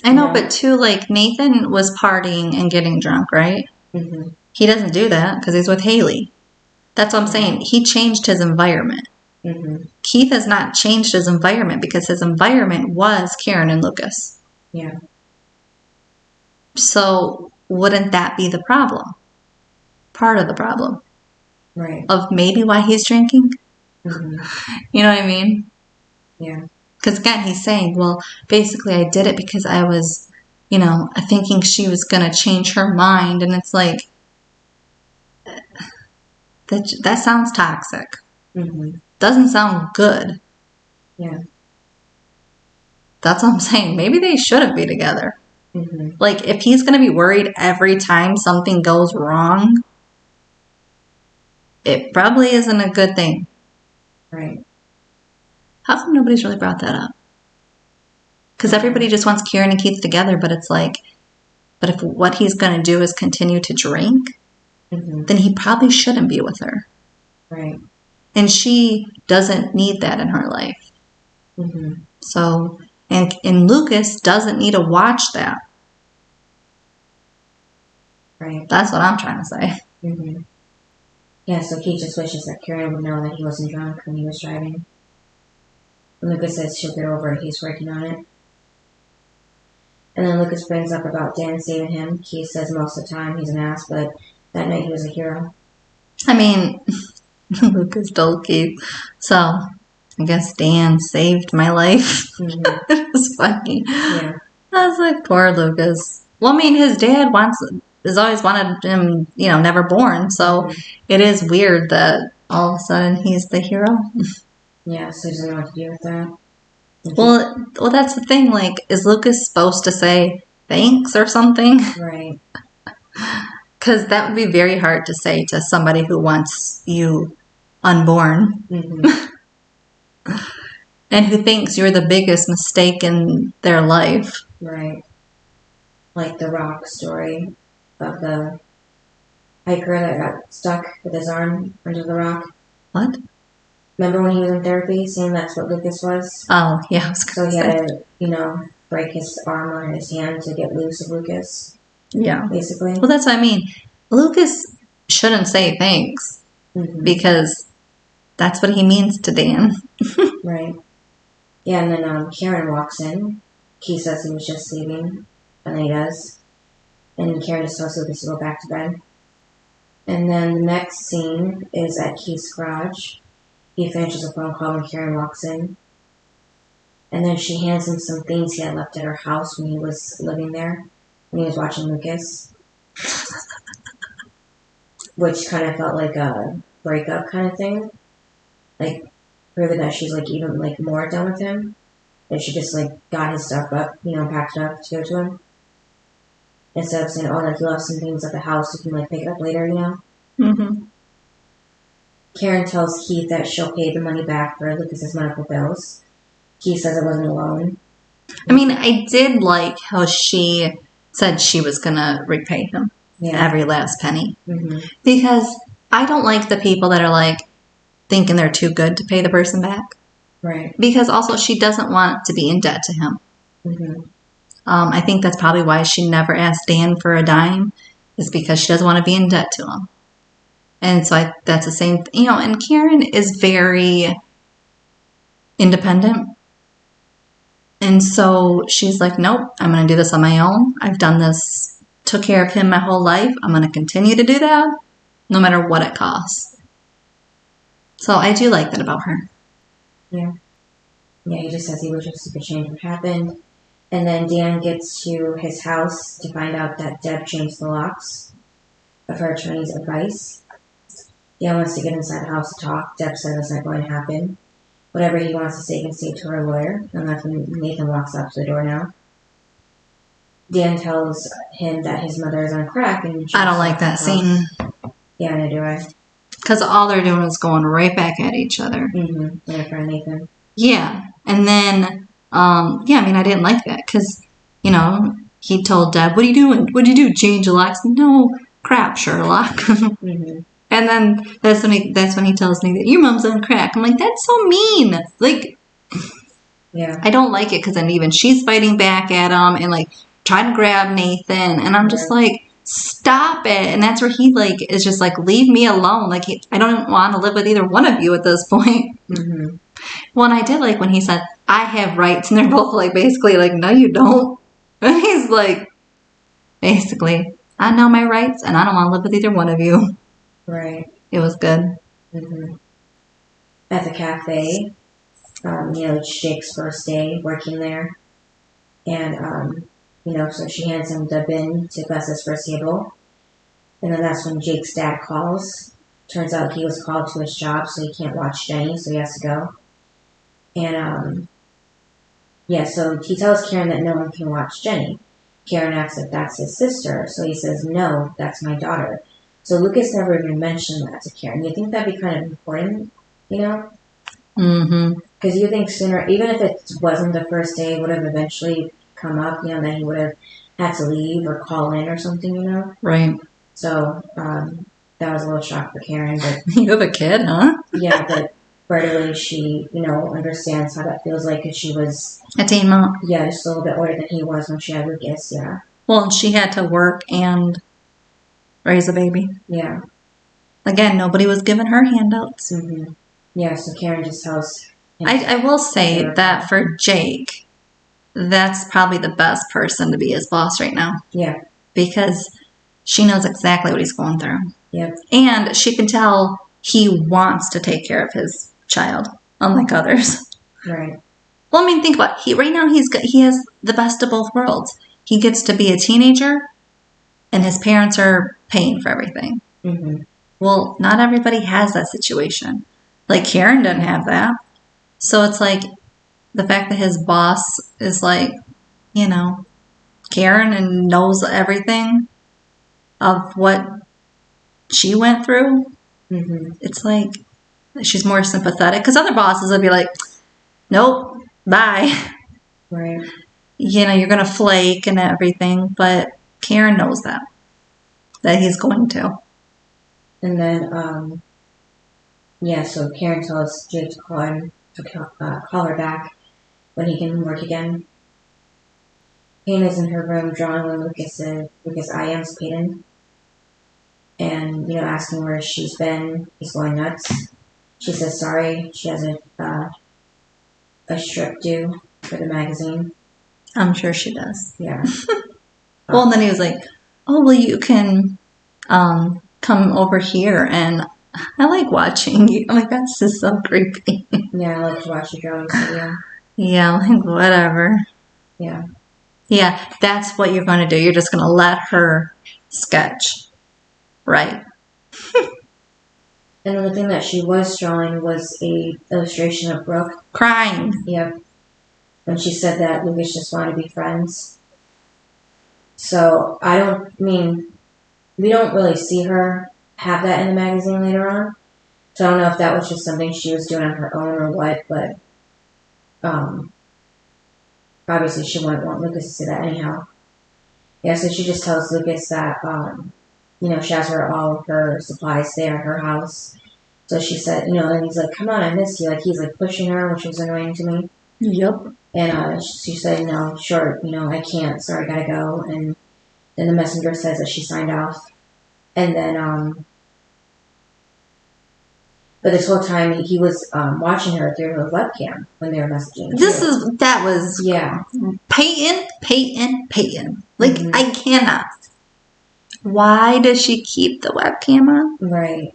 I know, but too, like, Nathan was partying and getting drunk, right? Mm-hmm. He doesn't do that because he's with Haley. That's what I'm saying. He changed his environment. Mm-hmm. Keith has not changed his environment because his environment was Karen and Lucas. Yeah. So wouldn't that be the problem? Part of the problem. Right. Of maybe why he's drinking? Mm-hmm. You know what I mean? Yeah. Because again, he's saying, well, basically I did it because I was, thinking she was going to change her mind. And it's like, that sounds toxic. Mm-hmm. Doesn't sound good. Yeah. That's what I'm saying. Maybe they shouldn't be together. Mm-hmm. Like, if he's going to be worried every time something goes wrong, it probably isn't a good thing. Right. How come nobody's really brought that up? Because everybody just wants Karen and Keith together, but it's like, but if what he's going to do is continue to drink, mm-hmm. then he probably shouldn't be with her. Right. And she doesn't need that in her life. Mm-hmm. So, and Lucas doesn't need to watch that. Right. That's what I'm trying to say. Mm-hmm. Yeah, so Keith just wishes that Karen would know that he wasn't drunk when he was driving. And Lucas says she'll get over it, he's working on it. And then Lucas brings up about Dan saving him. Keith says most of the time he's an ass, but that night he was a hero. I mean, Lucas told Keith, so I guess Dan saved my life. Mm-hmm. It was funny. Yeah. I was like, poor Lucas. Well, I mean, his dad has always wanted him, never born. So Mm-hmm. It is weird that all of a sudden he's the hero. Yeah, so he doesn't know what to do with that. Well, that's the thing. Like, is Lucas supposed to say thanks or something? Right. Because that would be very hard to say to somebody who wants you unborn. Mm-hmm. And who thinks you're the biggest mistake in their life. Right. Like the rock story of the hiker that got stuck with his arm under the rock. What? Remember when he was in therapy, saying that's what Lucas was? Oh, yeah. So he had to, break his arm or his hand to get loose of Lucas. Yeah. Basically. Well, that's what I mean. Lucas shouldn't say thanks. Mm-hmm. Because that's what he means to Dan. Right. Yeah, and then Karen walks in. Keith says he was just leaving. And then he does. And Karen just tells Lucas to go back to bed. And then the next scene is at Keith's garage. He finishes a phone call when Karen walks in. And then she hands him some things he had left at her house when he was living there. When he was watching Lucas. Which kind of felt like a breakup kind of thing. Like, proving that she's, even, more done with him. That she just, got his stuff up, packed it up to go to him. Instead of saying, oh, you left some things at the house, you can, pick it up later, Mm-hmm. Karen tells Keith that she'll pay the money back for Lucas's medical bills. Keith says it wasn't a loan. I mean, I did like how she said she was going to repay him every last penny. Mm-hmm. Because I don't like the people that are, thinking they're too good to pay the person back. Right. Because also she doesn't want to be in debt to him. Mm-hmm. I think that's probably why she never asked Dan for a dime, is because she doesn't want to be in debt to him. And so that's the same, and Karen is very independent. And so she's like, nope, I'm going to do this on my own. I've done this, took care of him my whole life. I'm going to continue to do that. no matter what it costs. So I do like that about her. Yeah. Yeah, he just says he wishes he could change what happened. And then Dan gets to his house to find out that Deb changed the locks of her attorney's advice. Dan wants to get inside the house to talk. Deb said that's not going to happen. Whatever he wants to say, he can say to her lawyer. And that's when Nathan walks up to the door now. Dan tells him that his mother is on crack. And I don't like that scene. Yeah, neither do I. Because all they're doing is going right back at each other. Mm-hmm. And for Nathan. Yeah. And then, I didn't like that. Because, he told Deb, what are you doing? What did you do? Change the locks? No, crap, Sherlock. Mm-hmm. And then that's when he tells me that your mom's on crack. I'm like, that's so mean. Like, yeah, I don't like it because then even she's fighting back at him and like trying to grab Nathan, and I'm just like, stop it. And that's where he like is just like, leave me alone. Like I don't want to live with either one of you at this point. Mm-hmm. Well, and I did like when he said, I have rights, and they're both like basically like, no, you don't. And he's like, basically, I know my rights, and I don't want to live with either one of you. Right. It was good. Mm-hmm. At the cafe, it's Jake's first day working there. And, so she hands him the bin to gus his first table. And then that's when Jake's dad calls. Turns out he was called to his job, so he can't watch Jenny, so he has to go. And, so he tells Karen that no one can watch Jenny. Karen asks if that's his sister, so he says, no, that's my daughter. So Lucas never even mentioned that to Karen. You think that'd be kind of important, Mm-hmm. Because you think sooner, even if it wasn't the first day, it would have eventually come up, that he would have had to leave or call in or something, Right. So that was a little shock for Karen. But you have a kid, huh? Yeah, but right away she, understands how that feels like because she was a teen mom. Yeah, just a little bit older than he was when she had Lucas. Yeah. Well, and she had to work and raise a baby. Yeah. Again, nobody was giving her handouts. Mm-hmm. Yeah, so Karen just tells him. I will say that for Jake, that's probably the best person to be his boss right now. Yeah. Because she knows exactly what he's going through. Yep. And she can tell he wants to take care of his child, unlike others. Right. Well, think about it. Right now he has the best of both worlds. He gets to be a teenager, and his parents are paying for everything. Mm-hmm. Well, not everybody has that situation. Like Karen doesn't have that. So it's like the fact that his boss is like, Karen and knows everything of what she went through. Mm-hmm. It's like she's more sympathetic because other bosses would be like, nope, bye. Right. You're going to flake and everything, but Karen knows that he's going to. And then, so Karen tells Jake to call her back when he can work again. Peyton is in her room drawing when Lucas IMs Peyton. And, asking where she's been. He's going nuts. She says sorry. She has a strip due for the magazine. I'm sure she does. Yeah. Well, and then he was like, oh, well, you can come over here, and I like watching you. I'm like, that's just so creepy. Yeah, I like to watch the drawing studio. Yeah, like, whatever. Yeah. Yeah, that's what you're going to do. You're just going to let her sketch. Right. And the thing that she was drawing was a illustration of Brooke. Crying. Yep. When she said that Lucas just wanted to be friends. So, we don't really see her have that in the magazine later on. So I don't know if that was just something she was doing on her own or what, but obviously she wouldn't want Lucas to see that anyhow. Yeah, so she just tells Lucas that, she has all of her supplies there at her house. So she said, and he's like, come on, I miss you. Like, he's like pushing her, which was annoying to me. Yep. And she said, no, sure, I can't, sorry, gotta go. And then the messenger says that she signed off. And then, but this whole time he was watching her through her webcam when they were messaging. That was yeah. Peyton. Like, I cannot. Why does she keep the webcam on? Right.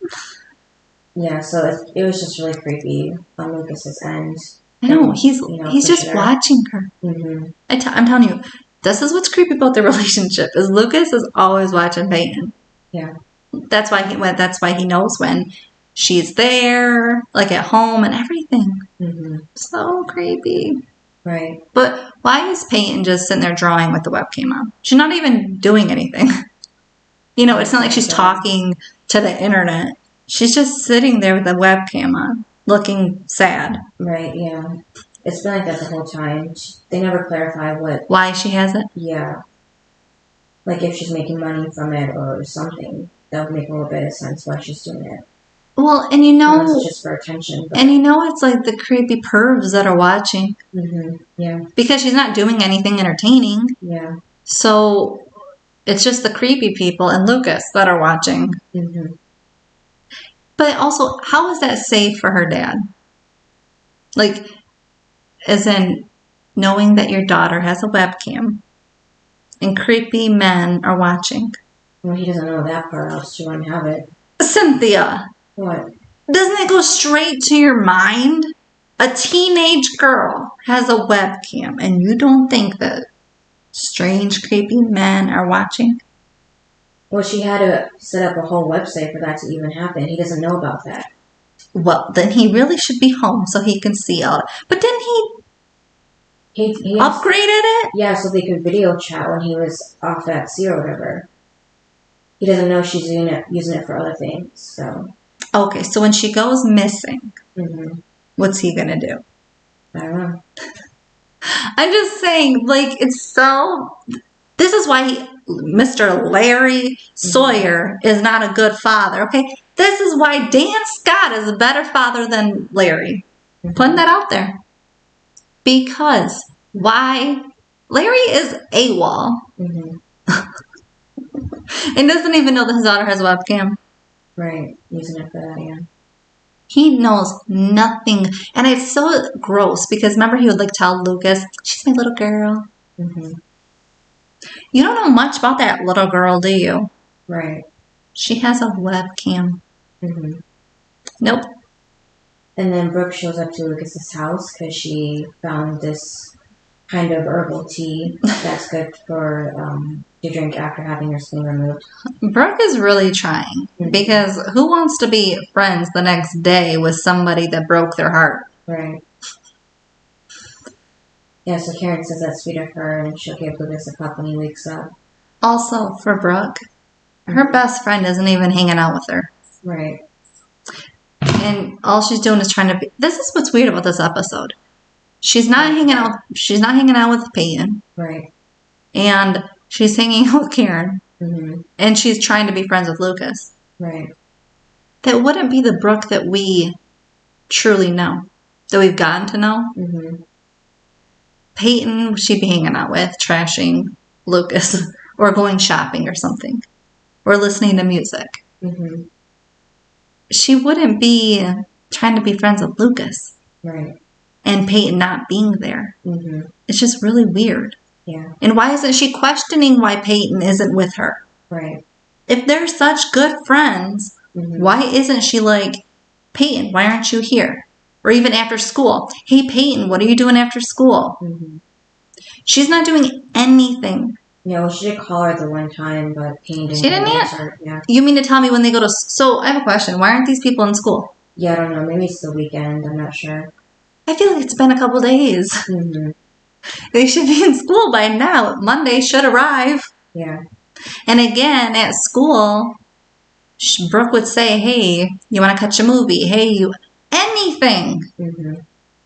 Yeah, so it was just really creepy on Lucas's end. I know, And, he's just sure. watching her. Mm-hmm. I'm telling you, this is what's creepy about their relationship, is Lucas is always watching Peyton. Yeah. That's why he knows when she's there, like at home and everything. Mm-hmm. So creepy. Right. But why is Peyton just sitting there drawing with the webcam on? She's not even doing anything. It's not like she's talking to the internet. She's just sitting there with the webcam on, looking sad. Right, yeah. It's been like that the whole time. They never clarify why she has it. Yeah. Like if she's making money from it or something. That would make a little bit of sense why she's doing it. Well, and unless it's just for attention. But. And it's like the creepy pervs that are watching. Mm-hmm. Yeah. Because she's not doing anything entertaining. Yeah. So it's just the creepy people and Lucas that are watching. Mm-hmm. But also, how is that safe for her dad? Like, as in knowing that your daughter has a webcam and creepy men are watching. Well, he doesn't know that part, else she wouldn't have it. Cynthia. What? Doesn't it go straight to your mind? A teenage girl has a webcam and you don't think that strange, creepy men are watching? Well, she had to set up a whole website for that to even happen. He doesn't know about that. Well, then he really should be home so he can see all. But didn't he upgraded it? Yeah, so they could video chat when he was off at sea or whatever. He doesn't know she's using it for other things, so. Okay, so when she goes missing, mm-hmm. What's he gonna do? I don't know. I'm just saying, like, it's so. This is why Mr. Larry Sawyer is not a good father, okay? This is why Dan Scott is a better father than Larry. Mm-hmm. Putting that out there. Because why? Larry is AWOL. Mm-hmm. And doesn't even know that his daughter has a webcam. Right, using it for that, yeah. He knows nothing. And it's so gross because remember he would like tell Lucas, she's my little girl. Mm-hmm. You don't know much about that little girl, do you? Right. She has a webcam. Mm-hmm. Nope. And then Brooke shows up to Lucas's house because she found this kind of herbal tea that's good for to drink after having your spleen removed. Brooke is really trying because who wants to be friends the next day with somebody that broke their heart? Right. Yeah, so Karen says that's sweet of her and she'll give Lucas a cup when he wakes up. Also, for Brooke, her best friend isn't even hanging out with her. Right. And all she's doing is trying to be. This is what's weird about this episode. She's not hanging out with Peyton. Right. And she's hanging out with Karen. Mm-hmm. And she's trying to be friends with Lucas. Right. That wouldn't be the Brooke that we truly know. That we've gotten to know. Mm-hmm. Peyton, she'd be hanging out with, trashing Lucas. Or going shopping or something. Or listening to music. Mm-hmm. She wouldn't be trying to be friends with Lucas. Right. And Peyton not being there. Mm-hmm. It's just really weird. Yeah. And why isn't she questioning why Peyton isn't with her? Right. If they're such good friends, why isn't she like, Peyton, why aren't you here? Or even after school. Hey, Peyton, what are you doing after school? Mm-hmm. She's not doing anything. Yeah, well, she did call her the one time, but Peyton didn't. She didn't answer. Yeah. You mean to tell me when they go to... So, I have a question. Why aren't these people in school? Yeah, I don't know. Maybe it's the weekend. I'm not sure. I feel like it's been a couple days. Mm-hmm. They should be in school by now. Monday should arrive. Yeah. And again, at school, Brooke would say, hey, you want to catch a movie? Hey, you... Anything. Mm-hmm.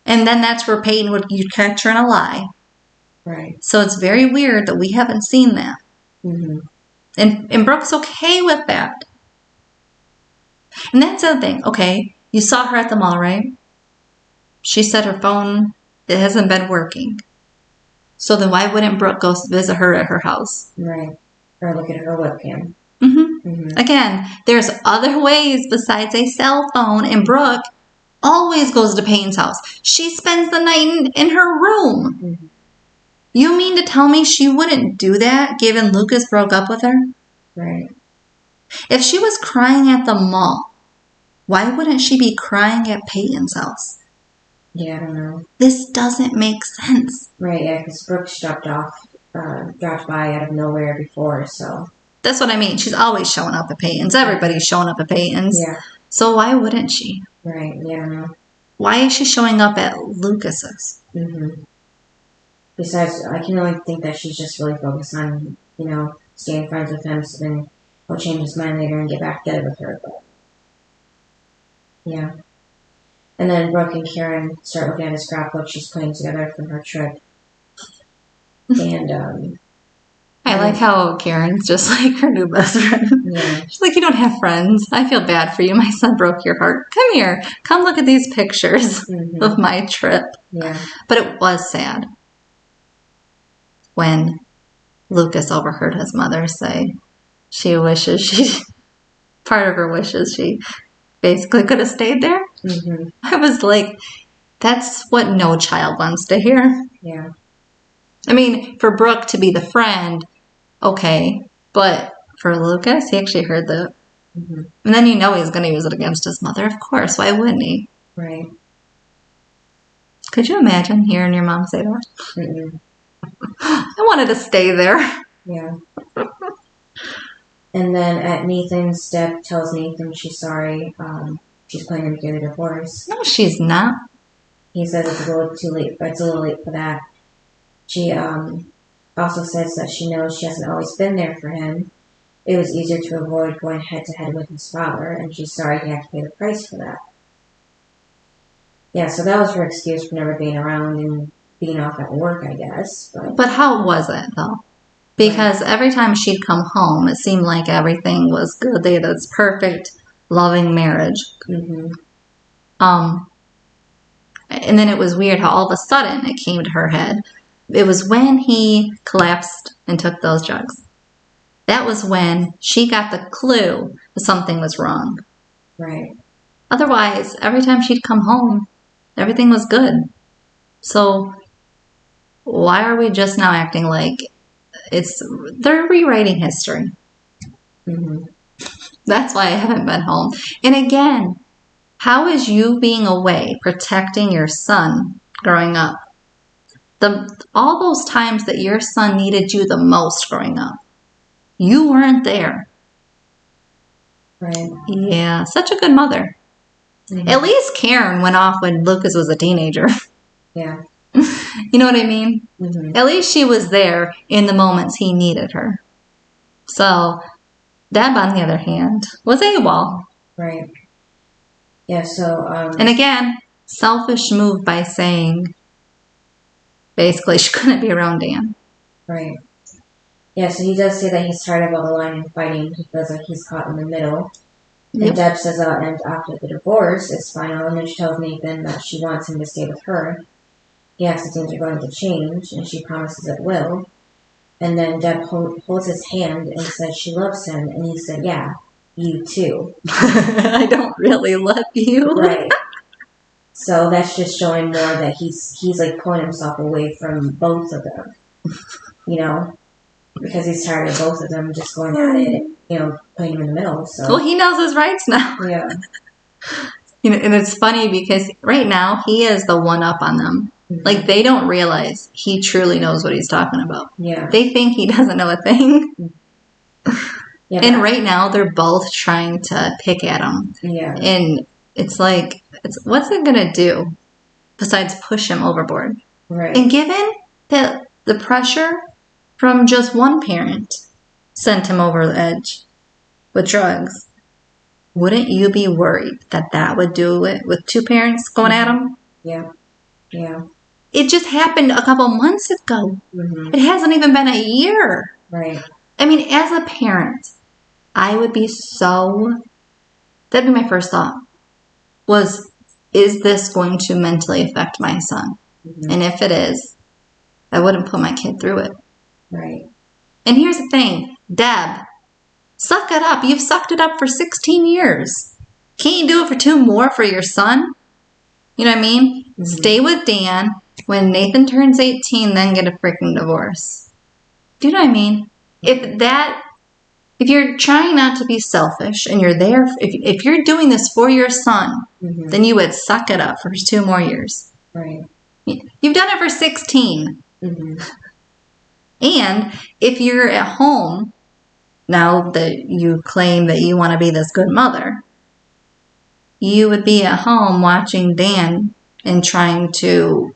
And then that's where Peyton you'd catch her in a lie. Right. So it's very weird that we haven't seen that. Mm-hmm. And Brooke's okay with that. And that's the other thing. Okay, you saw her at the mall, right? She said her phone, it hasn't been working. So then why wouldn't Brooke go visit her at her house? Right. Or look at her webcam. Mm-hmm. Mm-hmm. Again, there's other ways besides a cell phone, and Brooke always goes to Payne's house. She spends the night in her room. Mm-hmm. You mean to tell me she wouldn't do that given Lucas broke up with her? Right. If she was crying at the mall, why wouldn't she be crying at Peyton's house? Yeah, I don't know. This doesn't make sense. Right, yeah, because Brooke dropped by out of nowhere before, so. That's what I mean. She's always showing up at Peyton's. Everybody's showing up at Peyton's. Yeah. So why wouldn't she? Right, yeah, I don't know. Why is she showing up at Lucas's? Mm-hmm. Besides, I can only think that she's just really focused on, staying friends with him, so then he'll change his mind later and get back together with her, but. Yeah. And then Brooke and Karen start looking at a scrapbook she's putting together from her trip. And, I like how Karen's just like her new best friend. Yeah. She's like, you don't have friends. I feel bad for you. My son broke your heart. Come here. Come look at these pictures of my trip. Yeah. But it was sad when Lucas overheard his mother say part of her wishes she basically could have stayed there. Mm-hmm. I was like, that's what no child wants to hear. Yeah. I mean, for Brooke to be the friend, okay, but for Lucas, he actually heard that. Mm-hmm. And then he's going to use it against his mother, of course. Why wouldn't he? Right. Could you imagine hearing your mom say that? Mm-mm. I wanted to stay there. Yeah. And then at Nathan's, Deb tells Nathan she's sorry. She's planning to get a divorce. No, she's not. He says it's a little too late. It's a little late for that. She also says that she knows she hasn't always been there for him. It was easier to avoid going head-to-head with his father, and she's sorry he had to pay the price for that. Yeah, so that was her excuse for never being around and being off at work, I guess. But how was it, though? Because every time she'd come home, it seemed like everything was good. They had this perfect, loving marriage. Mm-hmm. And then it was weird how all of a sudden it came to her head. It was when he collapsed and took those drugs. That was when she got the clue that something was wrong. Right. Otherwise, every time she'd come home, everything was good. So why are we just now acting like they're rewriting history? Mm-hmm. That's why I haven't been home. And again, how is you being away protecting your son growing up? All those times that your son needed you the most growing up, you weren't there. Right. Yeah, such a good mother. Mm-hmm. At least Karen went off when Lucas was a teenager. Yeah. You know what I mean? Mm-hmm. At least she was there in the moments he needed her. So, Deb, on the other hand, was AWOL. Right. Yeah, so... And again, selfish move by saying, basically, she couldn't be around Dan. Right. Yeah, so he does say that he's tired of all the lying and fighting. He feels like he's caught in the middle. Yep. And Deb says that'll end after the divorce is final, and then she tells Nathan that she wants him to stay with her. He asks if things are going to change, and she promises it will. And then Deb holds his hand and says she loves him, and he said, yeah, you too. I don't really love you. Right. So that's just showing more that he's like pulling himself away from both of them. Because he's tired of both of them just going at it, putting him in the middle. So. Well, he knows his rights now. Yeah. And it's funny because right now he is the one up on them. Mm-hmm. Like, they don't realize he truly knows what he's talking about. Yeah. They think he doesn't know a thing. Yeah, and right now they're both trying to pick at him. Yeah. And it's like, what's it going to do besides push him overboard? Right. And given that the pressure from just one parent sent him over the edge with drugs, wouldn't you be worried that would do it with two parents going at him? Yeah. Yeah. It just happened a couple months ago. Mm-hmm. It hasn't even been a year. Right. I mean, as a parent, I would be that'd be my first thought, is this going to mentally affect my son? Mm-hmm. And if it is, I wouldn't put my kid through it. Right. And here's the thing, Deb, suck it up. You've sucked it up for 16 years. Can't you do it for 2 more for your son? You know what I mean? Mm-hmm. Stay with Dan. When Nathan turns 18, then get a freaking divorce. Do you know what I mean? If that if you're trying not to be selfish and you're there, if you're doing this for your son, then you would suck it up for 2 more years. Right. You've done it for 16. Mm-hmm. And if you're at home, now that you claim that you want to be this good mother, you would be at home watching Dan and trying to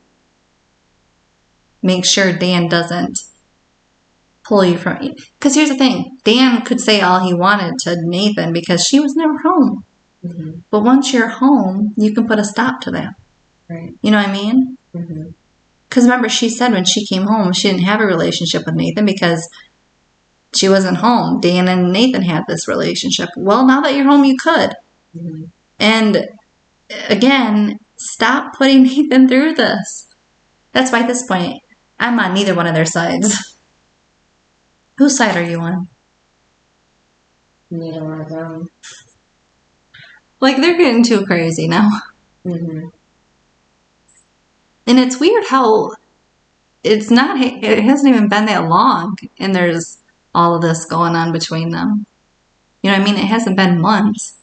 make sure Dan doesn't pull you from... Because here's the thing. Dan could say all he wanted to Nathan because she was never home. Mm-hmm. But once you're home, you can put a stop to that. Right. You know what I mean? Mm-hmm. Because remember, she said when she came home, she didn't have a relationship with Nathan because she wasn't home. Dan and Nathan had this relationship. Well, now that you're home, you could. Mm-hmm. And again, stop putting Nathan through this. That's why at this point, I'm on neither one of their sides. Whose side are you on? Neither one of them. Like, they're getting too crazy now. Mm-hmm. And it's weird how it hasn't even been that long, and there's all of this going on between them. You know what I mean? It hasn't been months.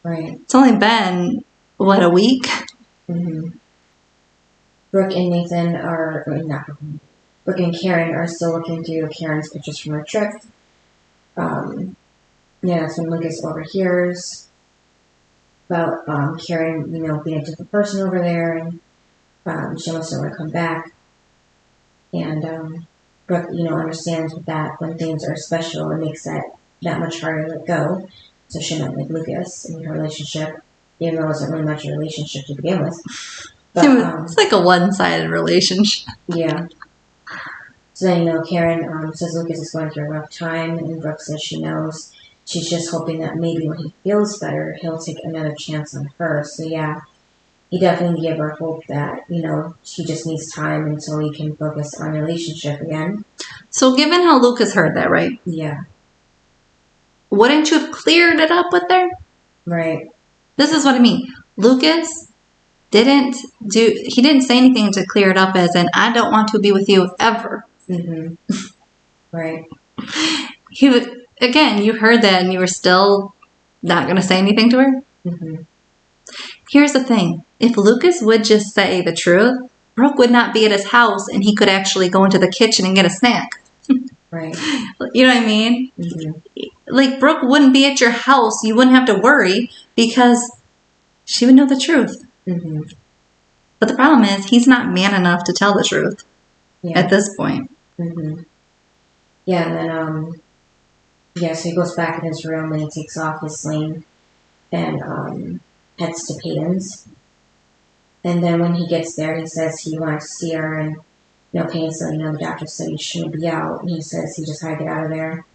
Right. It's only been, what, a week? Mm-hmm. Brooke and Nathan are, not Brooke and Karen are still looking through Karen's pictures from her trip. That's when Lucas overhears about Karen, being a different person over there, and she almost don't want to come back. And Brooke, understands that when things are special, it makes that much harder to let go. So she met with Lucas in her relationship, even though it wasn't really much a relationship to begin with. But, it's like a one-sided relationship. Yeah. So then, Karen says Lucas is going through a rough time, and Brooke says she knows. She's just hoping that maybe when he feels better, he'll take another chance on her. So, yeah, he definitely gave her hope that, she just needs time until he can focus on the relationship again. So, given how Lucas heard that, right? Yeah. Wouldn't you have cleared it up with her? Right. This is what I mean. Lucas didn't say anything to clear it up as in, I don't want to be with you ever. Mm-hmm. Right. Again, you heard that and you were still not going to say anything to her? Mm-hmm. Here's the thing. If Lucas would just say the truth, Brooke would not be at his house and he could actually go into the kitchen and get a snack. Right. You know what I mean? Mm-hmm. Like, Brooke wouldn't be at your house. You wouldn't have to worry because she would know the truth. Mm-hmm. But the problem is, he's not man enough to tell the truth at this point. Mm-hmm. Yeah, and then, so he goes back in his room and he takes off his sling and heads to Peyton's. And then when he gets there, he says he wants to see her, and Peyton said, the doctor said he shouldn't be out, and he says he just had to get out of there.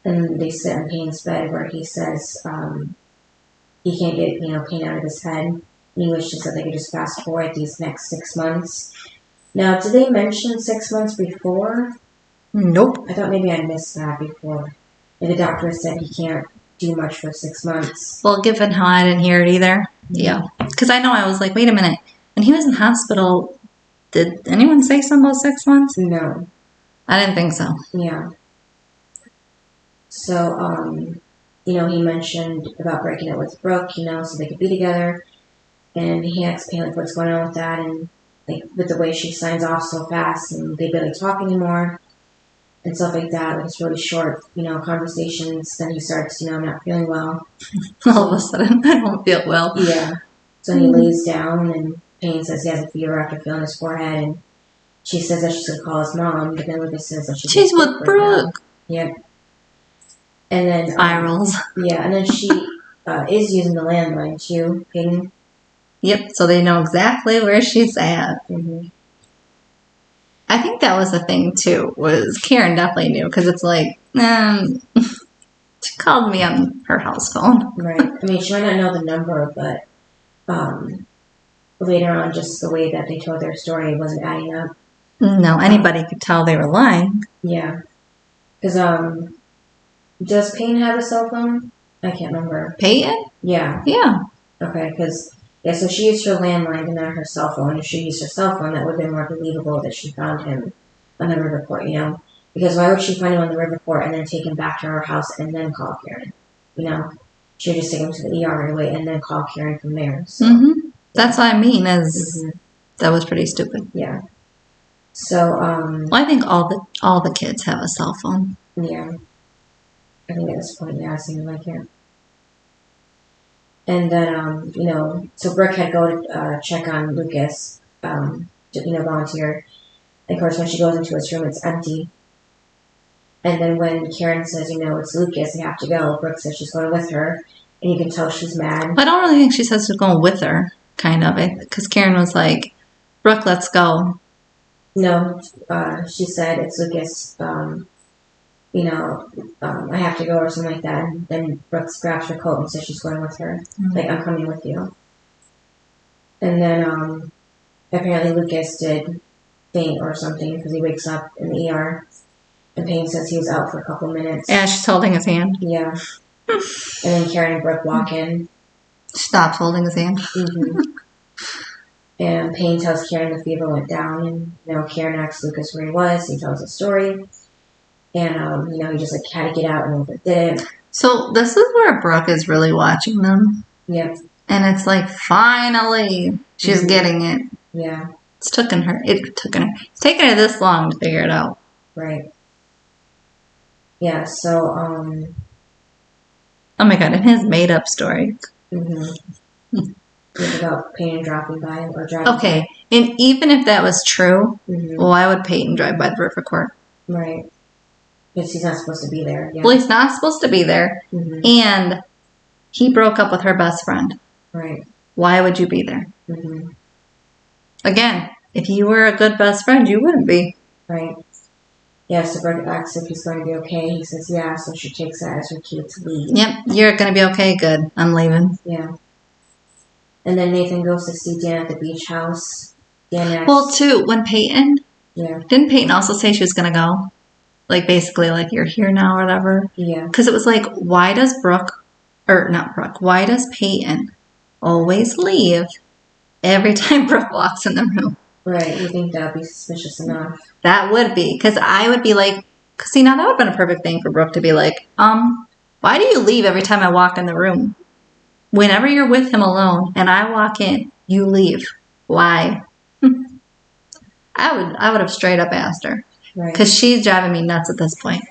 And they sit in Peyton's bed where he says he can't get, Peyton out of his head. And he wishes that they could just fast forward these next 6 months. Now, did they mention 6 months before? Nope. I thought maybe I missed that before. And the doctor said he can't do much for 6 months. Well, given how I didn't hear it either. Yeah. Because I know I was like, wait a minute. When he was in hospital, did anyone say something about 6 months? No. I didn't think so. Yeah. So, he mentioned about breaking up with Brooke, so they could be together. And he asked Peyton what's going on with that, and with the way she signs off so fast, and they barely talk anymore, and stuff like that. It's really short, conversations. Then he starts, I'm not feeling well. All of a sudden, I don't feel well. Yeah. So he lays down, and Payne says he has a fever after feeling his forehead, and she says that she's going to call his mom, but then Lucas says that she's with Brooke. Yep. And then... Spirals. Yeah, and then she is using the landline, too, Peyton. Yep, so they know exactly where she's at. Mm-hmm. I think that was the thing, too, was Karen definitely knew, because it's like, she called me on her house phone. Right. I mean, she might not know the number, but later on, just the way that they told their story wasn't adding up. No, anybody could tell they were lying. Yeah. Because, does Payne have a cell phone? I can't remember. Peyton? Yeah. Yeah. Okay, because... Yeah, so she used her landline and not her cell phone. If she used her cell phone, that would have been more believable that she found him on the report, Because why would she find him on the river port and then take him back to her house and then call Karen? You know, she would just take him to the ER right away and then call Karen from there. So, That's what I mean. That was pretty stupid. Yeah. So, well, I think all the kids have a cell phone. Yeah. I think at this point, yeah, it seems like it. And then, you know, so Brooke had go to check on Lucas, to, you know, volunteer. And of course, when she goes into his room, it's empty. And then when Karen says, you know, it's Lucas, you have to go, Brooke says she's going with her. And you can tell she's mad. But I don't really think she says she's going with her, kind of. Because Karen was like, Brooke, let's go. No, she said, it's Lucas, you know, I have to go or something like that. And then Brooke grabs her coat and says she's going with her. Like, I'm coming with you. And then apparently Lucas did faint or something because he wakes up in the ER. And Peyton says he was out for a couple minutes. Yeah, she's holding his hand. Yeah. And then Karen and Brooke walk in. Stops holding his hand. And Payne tells Karen the fever went down, and you know Karen asks Lucas where he was. He tells the story, and you know he just like had to get out and did it. So this is where Brooke is really watching them. Yeah. And it's like finally she's getting it. Yeah. It's taken her this long to figure it out. Right. Yeah. So oh my god! And his made up story. About Peyton dropping by or driving. Okay, and even if that was true, why would Peyton drive by the river court? Right. Because he's not supposed to be there. Yeah. Well, he's not supposed to be there, and he broke up with her best friend. Right. Why would you be there? Again, if you were a good best friend, you wouldn't be. Right. Yeah, so Brooke asks if he's going to be okay. He says, yeah, so she takes that as her cue to leave. Yep, you're going to be okay. Good. I'm leaving. Yeah. And then Nathan goes to see Dan at the beach house. Dan asks, well, too, when Peyton... Yeah. Didn't Peyton also say she was going to go? Like, basically, like, you're here now or whatever? Yeah. Because it was like, why does why does Peyton always leave every time Brooke walks in the room? Right, you think that would be suspicious enough. That would be, because I would be like, see, now that would have been a perfect thing for Brooke to be like, why do you leave every time I walk in the room? Whenever you're with him alone and I walk in, you leave. Why? I would have straight up asked her. Right. Because she's driving me nuts at this point.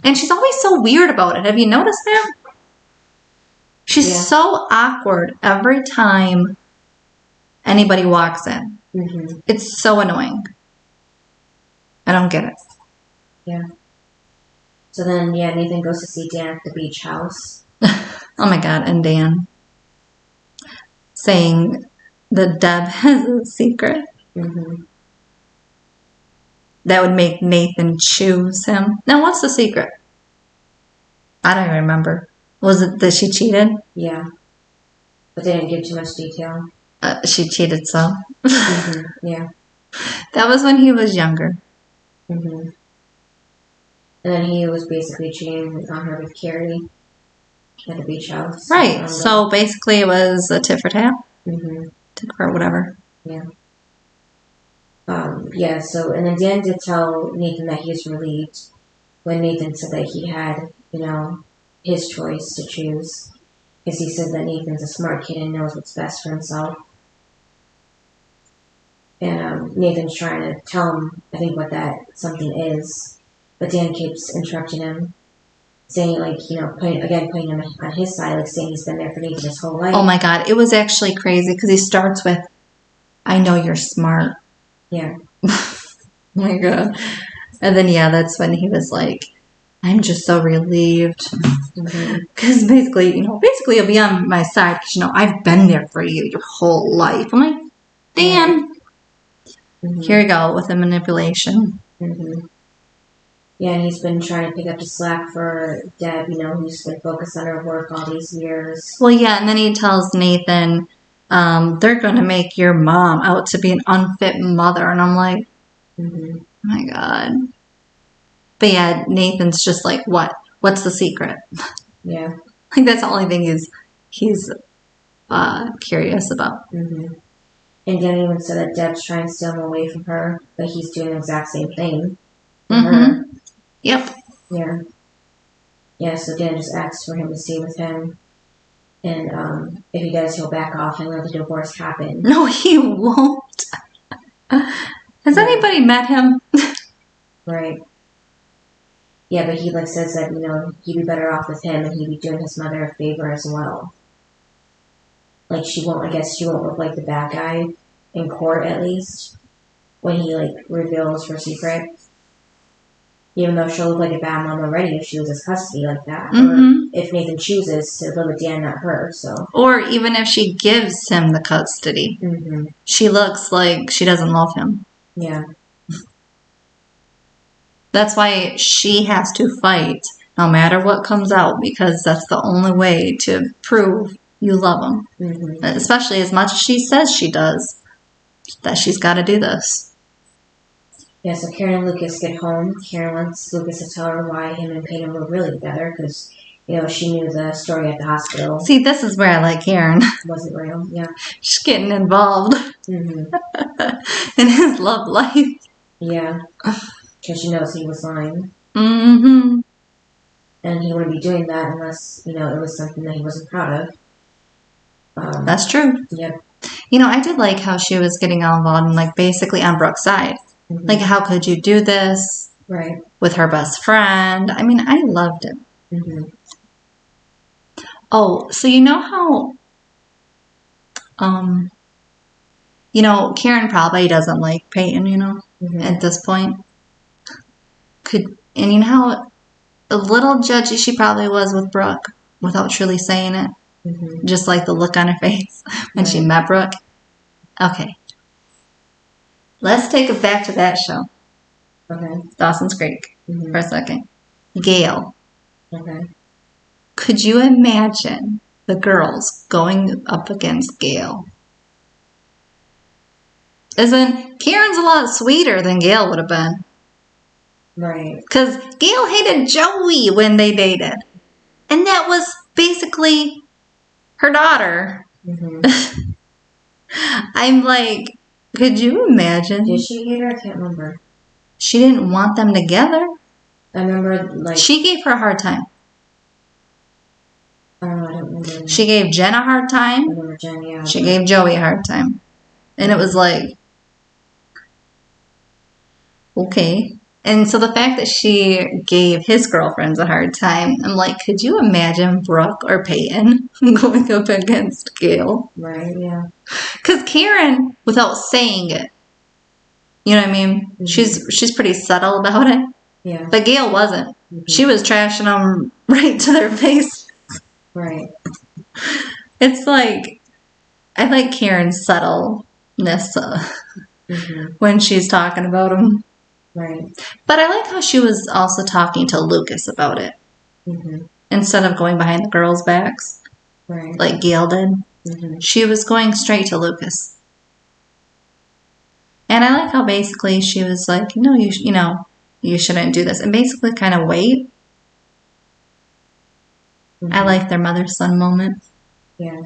And she's always so weird about it. Have you noticed that? She's so awkward every time anybody walks in. It's so annoying. I don't get it. Yeah. So then, Nathan goes to see Dan at the beach house. Oh my god, and Dan saying that Deb has a secret that would make Nathan choose him. Now, what's the secret? I don't even remember. Was it that she cheated? Yeah. But they didn't give too much detail. She cheated some. Yeah. That was when he was younger. And then he was basically cheating on her with Carrie at the beach house. Right. So basically it was a tit for tat. Or whatever. Yeah. So, and then Dan did tell Nathan that he was relieved when Nathan said that he had, you know, his choice to choose. Because he said that Nathan's a smart kid and knows what's best for himself. And Nathan's trying to tell him, I think, what that something is. But Dan keeps interrupting him, saying, like, you know, putting him on his side, like saying he's been there for Nathan his whole life. Oh my god, it was actually crazy because he starts with, I know you're smart. Yeah. Oh my god. And then, that's when he was like, I'm just so relieved. Because basically you'll be on my side because, you know, I've been there for you your whole life. I'm like, Dan. Here we go with the manipulation. Yeah, and he's been trying to pick up the slack for Deb, you know, who's been focused on her work all these years. Well, and then he tells Nathan, they're going to make your mom out to be an unfit mother. And I'm like, oh my god. But Nathan's just like, what? What's the secret? Yeah. Like, that's the only thing he's curious about. And Dan even said that Deb's trying to steal him away from her, but he's doing the exact same thing. for her. Yep. Yeah. Yeah, so Dan just asks for him to stay with him. And if he does, he'll back off and let the divorce happen. No, he won't. Has anybody met him? Right. Yeah, but he says that, he'd be better off with him and he'd be doing his mother a favor as well. She won't look like the bad guy in court, at least, when he, reveals her secret. Even though she'll look like a bad mom already if she loses custody like that. Or if Nathan chooses to live with Dan, not her, so. Or even if she gives him the custody. She looks like she doesn't love him. Yeah. That's why she has to fight no matter what comes out, because that's the only way to prove you love him. Especially as much as she says she does, that she's got to do this. Yeah, so Karen and Lucas get home. Karen wants Lucas to tell her why him and Peyton were really together, because, she knew the story at the hospital. See, this is where I like Karen. Wasn't real, yeah. She's getting involved in his love life. Yeah, because she knows he was lying. And he wouldn't be doing that unless, it was something that he wasn't proud of. That's true. Yep. I did like how she was getting all involved and, basically on Brooke's side. How could you do this? Right. With her best friend. I mean, I loved it. Oh, so you know how, Karen probably doesn't like Peyton, at this point. And you know how a little judgy she probably was with Brooke without truly saying it? Just like the look on her face when she met Brooke. Okay. Let's take it back to that show. Okay. Dawson's Creek for a second. Gail. Okay. Could you imagine the girls going up against Gail? As in, Karen's a lot sweeter than Gail would have been. Right. Because Gail hated Joey when they dated. And that was basically her daughter. I'm like, could you imagine? Did she hate her? I can't remember. She didn't want them together. I remember, she gave her a hard time. I don't remember. She gave Jen a hard time. I remember Jen, yeah. She gave Joey a hard time. And it was like, okay. And so the fact that she gave his girlfriends a hard time, I'm like, could you imagine Brooke or Peyton going up against Gail? Right, yeah. Because Karen, without saying it, you know what I mean? She's pretty subtle about it. Yeah. But Gail wasn't. She was trashing them right to their face. Right. It's like, I like Karen's subtleness when she's talking about them. Right. But I like how she was also talking to Lucas about it. Instead of going behind the girls' backs. Right. Like Gail did. She was going straight to Lucas. And I like how basically she was like, no, you shouldn't do this. And basically kind of wait. I like their mother-son moment. Yeah.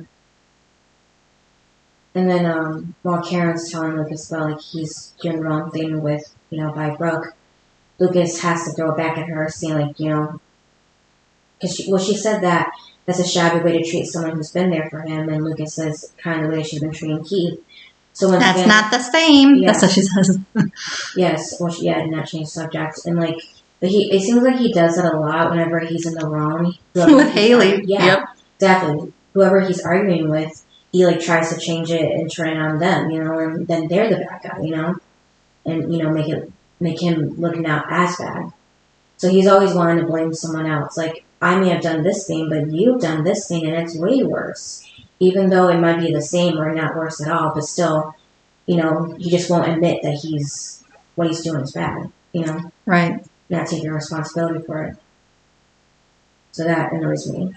And then while Karen's telling Lucas about he's doing the wrong thing with, by Brooke, Lucas has to throw it back at her, saying because she said that that's a shabby way to treat someone who's been there for him, and Lucas says kind of the way she's been treating Keith. So that's not the same. Yeah. That's what she says. Yes, well, she did not change subjects, and but it seems like he does that a lot whenever he's in the wrong. With Haley. Yeah, yep. Exactly. Whoever he's arguing with, he tries to change it and turn it on them, and then they're the bad guy, and make him look now as bad. So he's always wanting to blame someone else. I may have done this thing, but you've done this thing, and it's way worse. Even though it might be the same or not worse at all, but still, he just won't admit that what he's doing is bad, Right. Not taking responsibility for it. So that annoys me.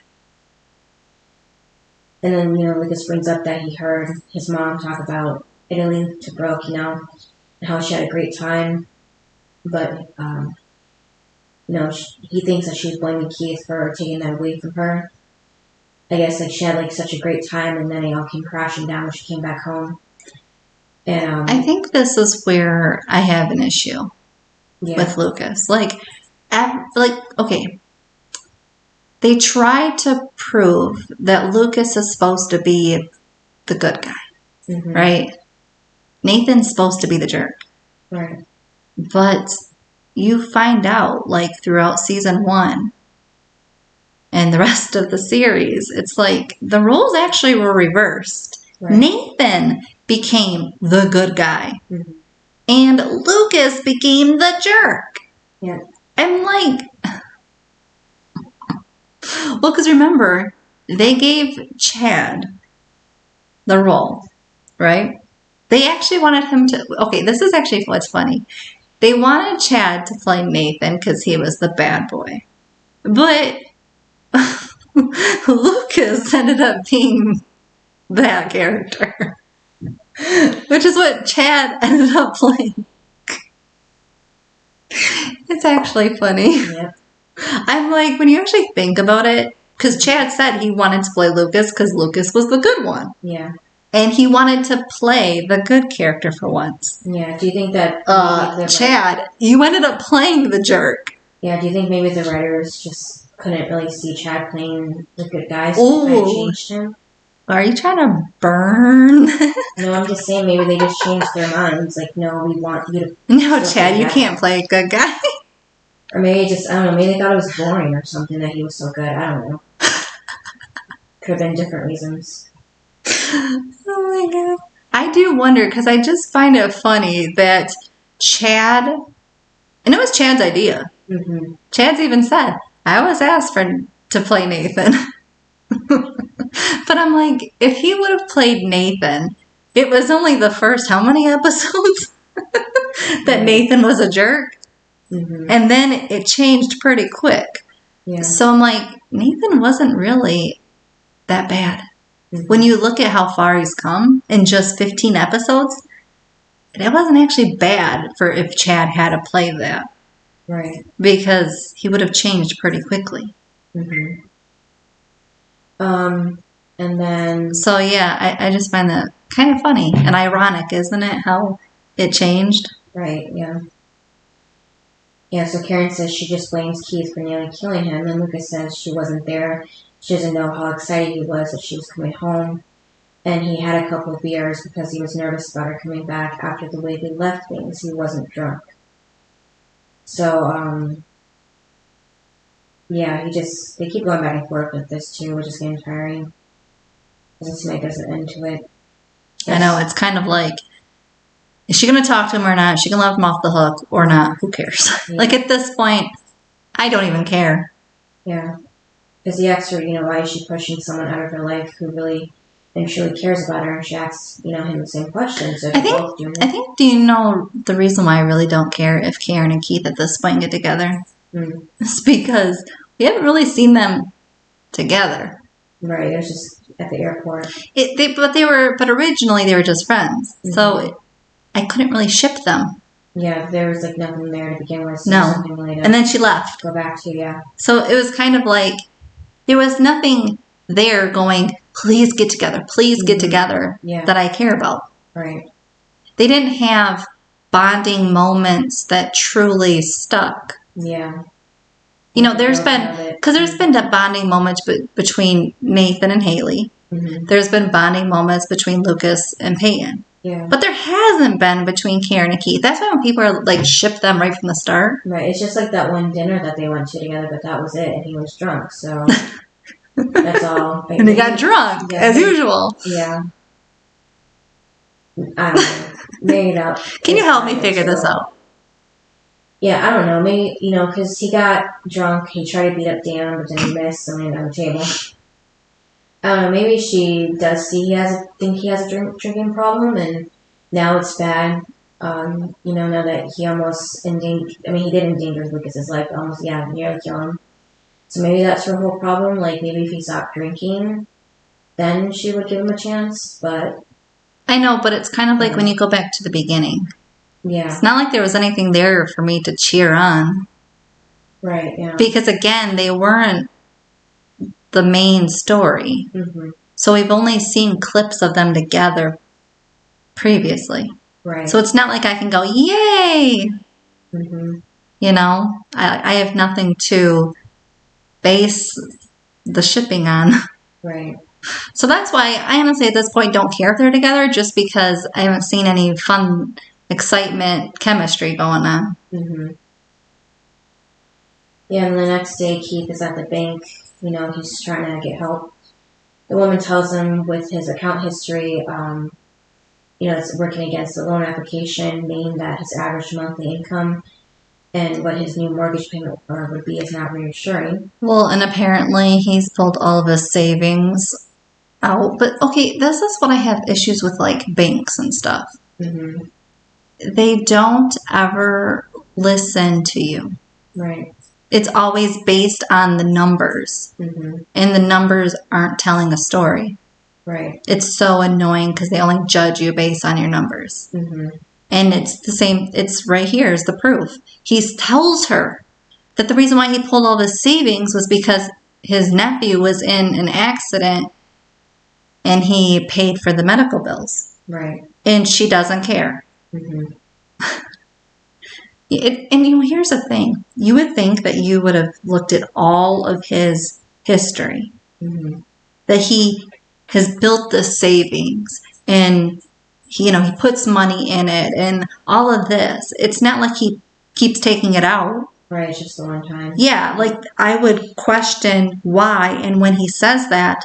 And then, Lucas brings up that he heard his mom talk about Italy to Brooke, and how she had a great time. But, he thinks that she's blaming Keith for taking that away from her. I guess, she had, such a great time, and then it all came crashing down when she came back home. And I think this is where I have an issue. with Lucas. Okay, they tried to prove that Lucas is supposed to be the good guy, right? Nathan's supposed to be the jerk. Right. But you find out, like, throughout season 1 and the rest of the series, it's like the roles actually were reversed. Right. Nathan became the good guy. And Lucas became the jerk. Yeah. I'm like, well, because remember, they gave Chad the role, right? They actually wanted him to, okay, this is actually what's funny. They wanted Chad to play Nathan because he was the bad boy. But Lucas ended up being that character. Which is what Chad ended up playing. It's actually funny. Yep. I'm like, when you actually think about it, because Chad said he wanted to play Lucas because Lucas was the good one. Yeah. And he wanted to play the good character for once. Yeah. Do you think that... Chad, you ended up playing the jerk. Yeah, do you think maybe the writers just couldn't really see Chad playing the good guy, so they changed him? Are you trying to burn? No, I'm just saying maybe they just changed their minds. Like, no, we want you to... No, Chad, you can't play a good guy. Or maybe just, I don't know, maybe they thought it was boring or something that he was so good. I don't know. Could have been different reasons. Oh my God. I do wonder, because I just find it funny that Chad... And it was Chad's idea. Chad's even said, I was asked to play Nathan. But I'm like, if he would have played Nathan, it was only the first how many episodes that Nathan was a jerk? And then it changed pretty quick. Yeah. So I'm like, Nathan wasn't really that bad. When you look at how far he's come in just 15 episodes, it wasn't actually bad for if Chad had to play that. Right. Because he would have changed pretty quickly. And then... So, yeah, I just find that kind of funny and ironic, isn't it, how it changed? Right, yeah. Yeah, so Karen says she just blames Keith for nearly killing him, and Lucas says she wasn't there. She doesn't know how excited he was that she was coming home. And he had a couple of beers because he was nervous about her coming back after the way they left things. He wasn't drunk. So, yeah, they keep going back and forth with this too, which is getting tiring. Doesn't seem like there's an end to it. I know, it's kind of like, is she going to talk to him or not? Is she going to let him off the hook or not? Who cares? Yeah. Like, at this point, I don't even care. Yeah. Because he asks her, why is she pushing someone out of her life who really and truly cares about her, and she asks, him the same question. So I think, do you know the reason why I really don't care if Karen and Keith at this point get together? It's because we haven't really seen them together. Right, it was just at the airport. But originally they were just friends. So I couldn't really ship them. Yeah, there was like nothing there to begin with. So no. And then she left. Go back to, yeah. So it was kind of like, there was nothing there going, please get together, that I care about. Right. They didn't have bonding moments that truly stuck. Yeah. There's been bonding moments between Nathan and Haley. There's been bonding moments between Lucas and Peyton. Yeah. But there hasn't been between Karen and Keith. That's why when people are like, ship them right from the start. Right. It's just like that one dinner that they went to together, but that was it, and he was drunk, so that's all. And he got drunk, as usual. Yeah. I don't know. Maybe not. Can you help me figure this out? Yeah, I don't know. Maybe, because he got drunk, he tried to beat up Dan, but then he missed and landed on the table. I don't know, maybe she does think he has a drinking problem, and now it's bad. Now that he almost he did endanger Lucas's life, almost, nearly kill him. So maybe that's her whole problem. Like, maybe if he stopped drinking, then she would give him a chance, but... I know, but it's kind of like when you go back to the beginning. Yeah. It's not like there was anything there for me to cheer on. Right, yeah. Because, again, they weren't the main story. So we've only seen clips of them together previously. Right. So it's not like I can go, yay! Mm-hmm. You know, I have nothing to base the shipping on. Right. So that's why I honestly at this point don't care if they're together, just because I haven't seen any fun, excitement, chemistry going on. Mm-hmm. Yeah, and the next day Keith is at the bank. You know, he's trying to get help. The woman tells him with his account history, you know, it's working against the loan application, meaning that his average monthly income and what his new mortgage payment would be is not reassuring. Well, and apparently he's pulled all of his savings out. But okay, this is what I have issues with, like banks and stuff. Mm-hmm. They don't ever listen to you. Right. It's always based on the numbers, Mm-hmm. and the numbers aren't telling a story. Right. It's so annoying because they only judge you based on your numbers. Mm-hmm. And it's the same, it's right here is the proof. He tells her that the reason why he pulled all his savings was because his nephew was in an accident and he paid for the medical bills. Right. And she doesn't care. Mm-hmm. And you know, here's the thing. You would think that you would have looked at all of his history. Mm-hmm. That he has built the savings and he, you know, he puts money in it and all of this. It's not like he keeps taking it out. Right, it's just the one time. Yeah, like I would question why, and when he says that,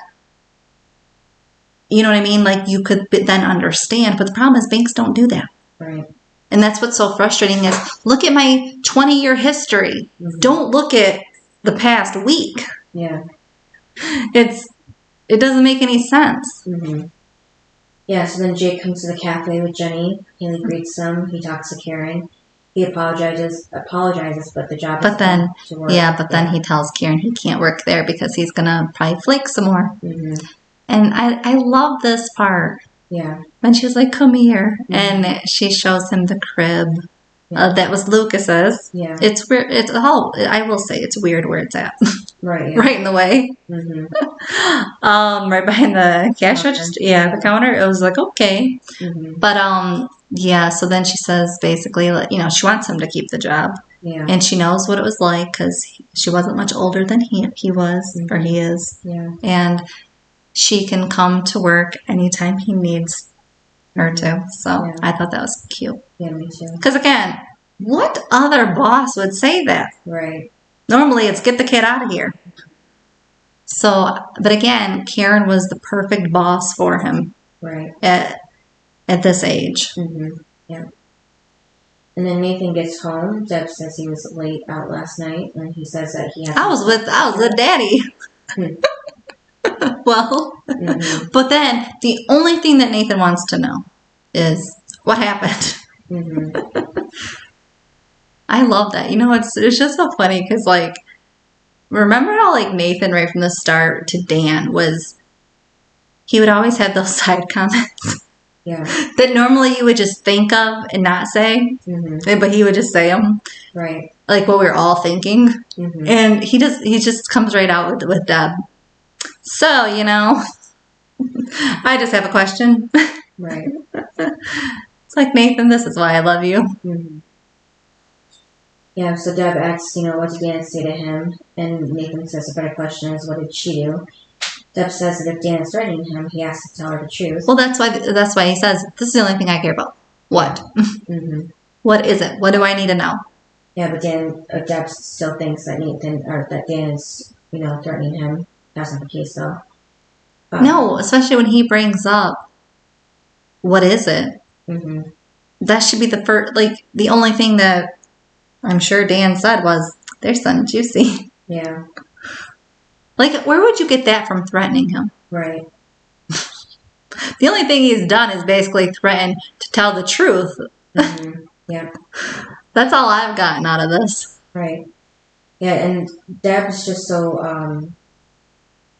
you know what I mean? Like you could then understand, but the problem is banks don't do that. Right. And that's what's so frustrating is look at my 20-year history. Mm-hmm. Don't look at the past week. Yeah. It doesn't make any sense. Mm-hmm. Yeah, so then Jake comes to the cafe with Jenny. Haley greets him. He talks to Karen. He apologizes, but the job is to work. Yeah, but then he tells Karen he can't work there because he's going to probably flake some more. Mm-hmm. And I love this part. Yeah. When she's like, come here. Mm-hmm. And she shows him the crib. That was Lucas's. Yeah. It's weird. I will say it's weird where it's at. Right. Yeah. Right in the way. Mm-hmm. Right behind the cash register. Yeah, the counter. It was like, okay. Mm-hmm. But, yeah, so then she says basically, you know, she wants him to keep the job. Yeah. And she knows what it was like because she wasn't much older than he was, Mm-hmm. or he is. Yeah. And she can come to work anytime he needs her to. So Yeah. I thought that was cute. Yeah, me too. Because again, what other boss would say that? Right. Normally it's get the kid out of here. So, but again, Karen was the perfect boss for him. Right. At this age. Mm-hmm. Yeah. And then Nathan gets home. Deb says he was late out last night, and he says that he has. I was with Daddy. Well, Mm-hmm. but then the only thing that Nathan wants to know is what happened. Mm-hmm. I love that. You know, it's just so funny because, like, remember how, like, Nathan right from the start to Dan he would always have those side comments Yeah. that normally you would just think of and not say, Mm-hmm. but he would just say them, Right. like what we were all thinking. Mm-hmm. And he just comes right out with Deb. So, you know, I just have a question. Right. It's like, Nathan, this is why I love you. Mm-hmm. Yeah, so Deb asks, you know, what did Dan say to him? And Nathan says a better question is, what did she do? Deb says that if Dan is threatening him, he has to tell her the truth. Well, that's why he says, this is the only thing I care about. What? Mm-hmm. What is it? What do I need to know? Yeah, but Deb still thinks that that Dan is, you know, threatening him. That's not the case, though. No, especially when he brings up, what is it? Mm-hmm. That should be the first, like, the only thing that I'm sure Dan said was, there's something juicy. Yeah. Like, where would you get that from threatening him? Right. The only thing he's done is basically threaten to tell the truth. Mm-hmm. Yeah. That's all I've gotten out of this. Right. Yeah, and Deb's just so,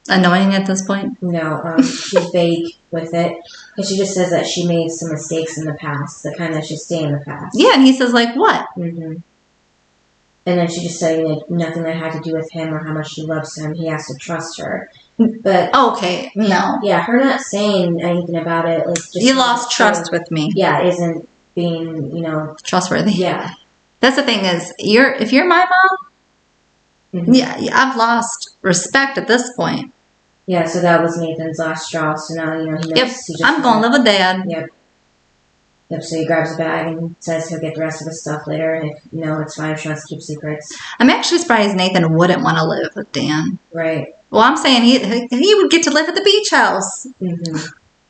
Annoying at this point. she's vague with it. Because she just says that she made some mistakes in the past, the kind that should stay in the past. Yeah, and he says, like, what? Mm-hmm. And then she just said, like, nothing that had to do with him or how much she loves him. He has to trust her. But Okay, no. yeah, her not saying anything about it, like, just You lost trust with me. Yeah, isn't being, you know, Trustworthy. yeah. That's the thing is, if you're my mom, yeah, I've lost respect at this point. Yeah, so that was Nathan's last straw. So now, he knows. Yep, I'm going to live with Dad. Yep. So he grabs a bag and says he'll get the rest of the stuff later. And if it's fine if she wants to keep secrets. I'm actually surprised Nathan wouldn't want to live with Dan. Right. Well, I'm saying he would get to live at the beach house.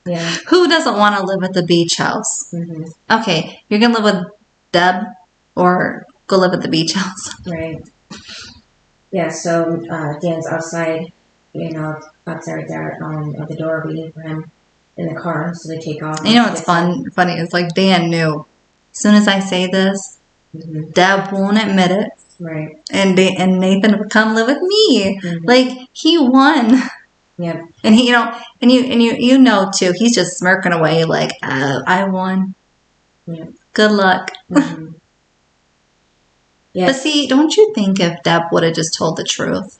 Yeah. Who doesn't want to live at the beach house? Okay, you're going to live with Deb or go live at the beach house. Right. Yeah, so Dan's outside, outside there at the door waiting for him in the car, so they take off. You know what's funny? It's like Dan knew. As soon as I say this, Deb won't admit it. Right. And Nathan would come live with me. Like, he won. Yep. And he, and you know too, he's just smirking away like, I won. Yep. Good luck. Yeah. But see, don't you think if Deb would have just told the truth,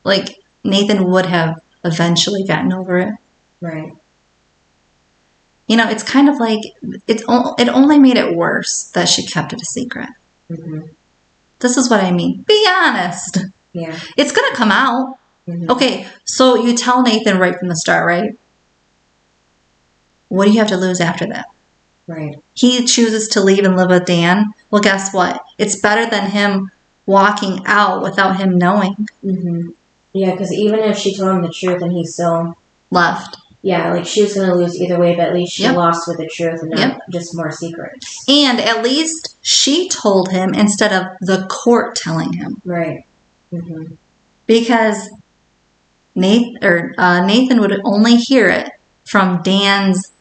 like, Nathan would have eventually gotten over it? Right. It's kind of like, it only made it worse that she kept it a secret. This is what I mean. Be honest. Yeah. It's going to come out. Okay, so you tell Nathan right from the start, right? What do you have to lose after that? Right. He chooses to leave and live with Dan. Well, guess what? It's better than him walking out without him knowing. Yeah, because even if she told him the truth and he still left. Yeah, like she was going to lose either way, but at least she lost with the truth and not just more secrets. And at least she told him instead of the court telling him. Right. Because Nathan would only hear it from Dan's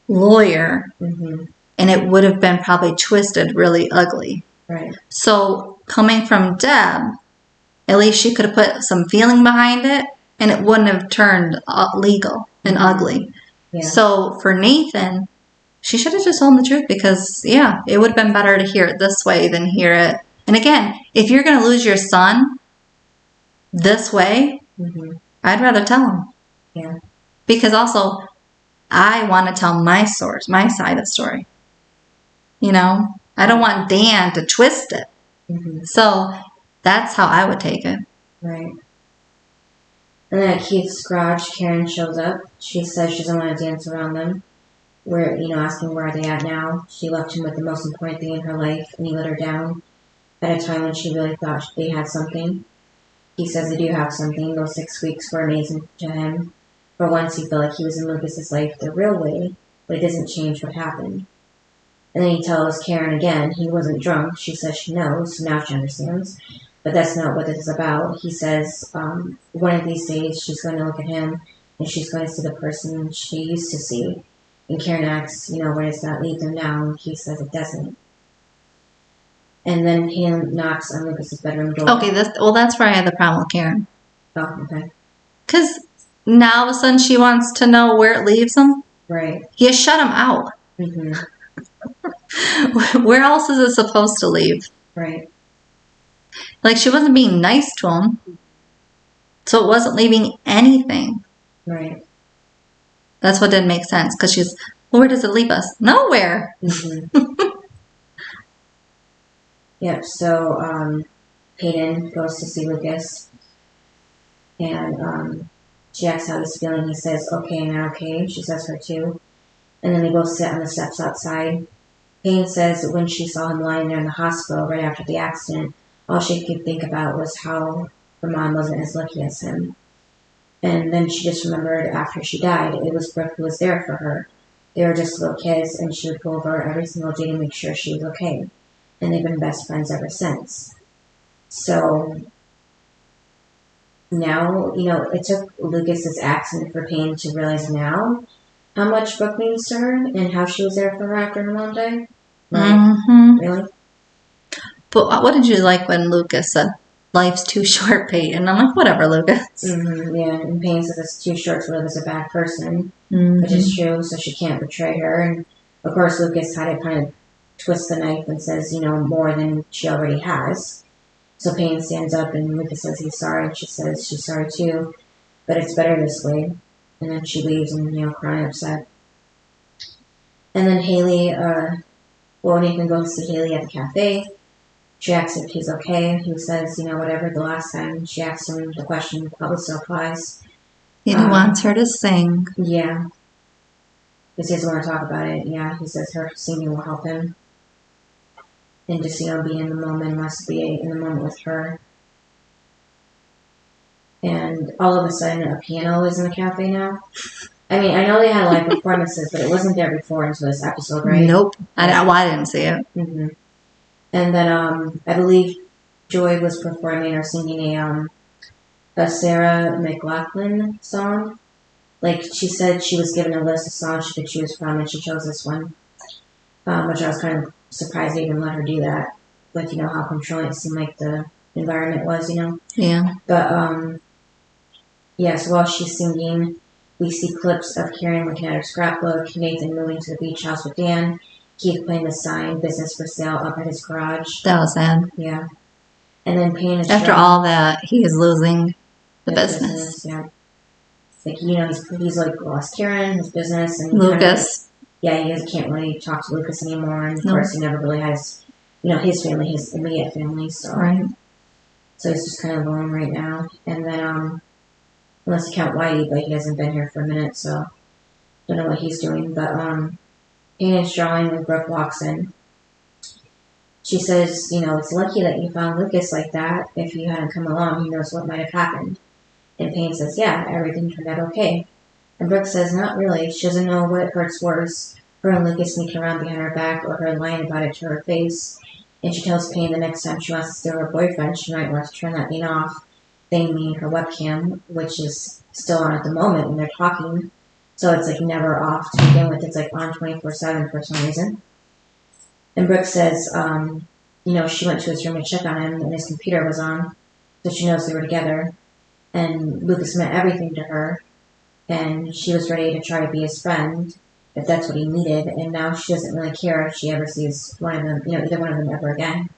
lawyer, and it would have been probably twisted really ugly. Right. So coming from Deb, at least she could have put some feeling behind it, and it wouldn't have turned legal and ugly. Yeah. So for Nathan, she should have just told him the truth because, it would have been better to hear it this way than hear it. And again, if you're going to lose your son this way, I'd rather tell him. Yeah. Because also, I want to tell my side of the story. I don't want Dan to twist it. So that's how I would take it. Right. And then at Keith's garage, Karen shows up. She says she doesn't want to dance around them. We're, asking where are they at now. She left him with the most important thing in her life, and he let her down at a time when she really thought they had something. He says they do have something. Those 6 weeks were amazing to him. For once, he felt like he was in Lucas's life the real way, but it doesn't change what happened. And then he tells Karen again he wasn't drunk. She says she knows, so now she understands. But that's not what this is about. He says one of these days she's going to look at him and she's going to see the person she used to see. And Karen asks, where does that leave them now? And he says it doesn't. And then he knocks on Lucas's bedroom door. Okay, that's where I had the problem with Karen. Oh, okay. Because now all of a sudden she wants to know where it leaves him. Right. You shut him out. Where else is it supposed to leave? Right. Like, she wasn't being nice to him. So it wasn't leaving anything. Right. That's what didn't make sense. Because she's, well, where does it leave us? Nowhere. Yep, so Peyton goes to see Lucas. And she asks how he's feeling. He says, okay, and okay. She says her too. And then they both sit on the steps outside. Payne says that when she saw him lying there in the hospital right after the accident, all she could think about was how her mom wasn't as lucky as him. And then she just remembered after she died, it was Brooke who was there for her. They were just little kids, and she would go over every single day to make sure she was okay. And they've been best friends ever since. So now, it took Lucas's accident for Payne to realize now how much Brooke means to her and how she was there for her after her mom died. Really? But what did you like when Lucas said, life's too short, Peyton? I'm like, whatever, Lucas. Yeah, and Payne says it's too short to live as a bad person, which is true, so she can't betray her. And, of course, Lucas had to kind of twist the knife and says, more than she already has. So Payne stands up and Lucas says he's sorry, and she says she's sorry too, but it's better this way. And then she leaves and, crying upset. And then Haley Well, Nathan goes to see Haley at the cafe. She asks if he's okay. He says, whatever. The last time she asked him the question probably still applies. And he wants her to sing. Yeah. Because he doesn't want to talk about it. Yeah, he says her singing will help him. And just, be in the moment, wants to be in the moment with her. And all of a sudden, a piano is in the cafe now. I mean, I know they had live performances, but it wasn't there before until this episode, right? Nope. I didn't see it. Mm-hmm. And then I believe Joy was performing or singing a Sarah McLachlan song. Like, she said she was given a list of songs she could choose from, and she chose this one, which I was kind of surprised they even let her do that. With, how controlling it seemed like the environment was, Yeah. But, yeah, so while she's singing, we see clips of Karen looking at her scrapbook, Nathan moving to the beach house with Dan, Keith putting the sign, business for sale, up at his garage. That was sad. Yeah. And then Payne is after all that, he is losing the business. Yeah. Like, he's like lost Karen, his business, and Lucas. He can't really talk to Lucas anymore, and of course he never really has, his family, his immediate family, so. Right. So he's just kind of alone right now. And then, unless you count Whitey, but he hasn't been here for a minute, so don't know what he's doing. But Payne is drawing when Brooke walks in. She says, it's lucky that you found Lucas like that. If you hadn't come along, who knows what might have happened. And Payne says, yeah, everything turned out okay. And Brooke says, not really. She doesn't know what hurts worse, her and Lucas sneaking around behind her back or her lying about it to her face. And she tells Payne the next time she wants to steal her boyfriend, she might want to turn that thing off. They mean her webcam, which is still on at the moment when they're talking. So it's like never off to begin with. It's like on 24/7 for some reason. And Brooke says, she went to his room to check on him and his computer was on. So she knows they were together. And Lucas meant everything to her. And she was ready to try to be his friend if that's what he needed. And now she doesn't really care if she ever sees one of them, either one of them ever again.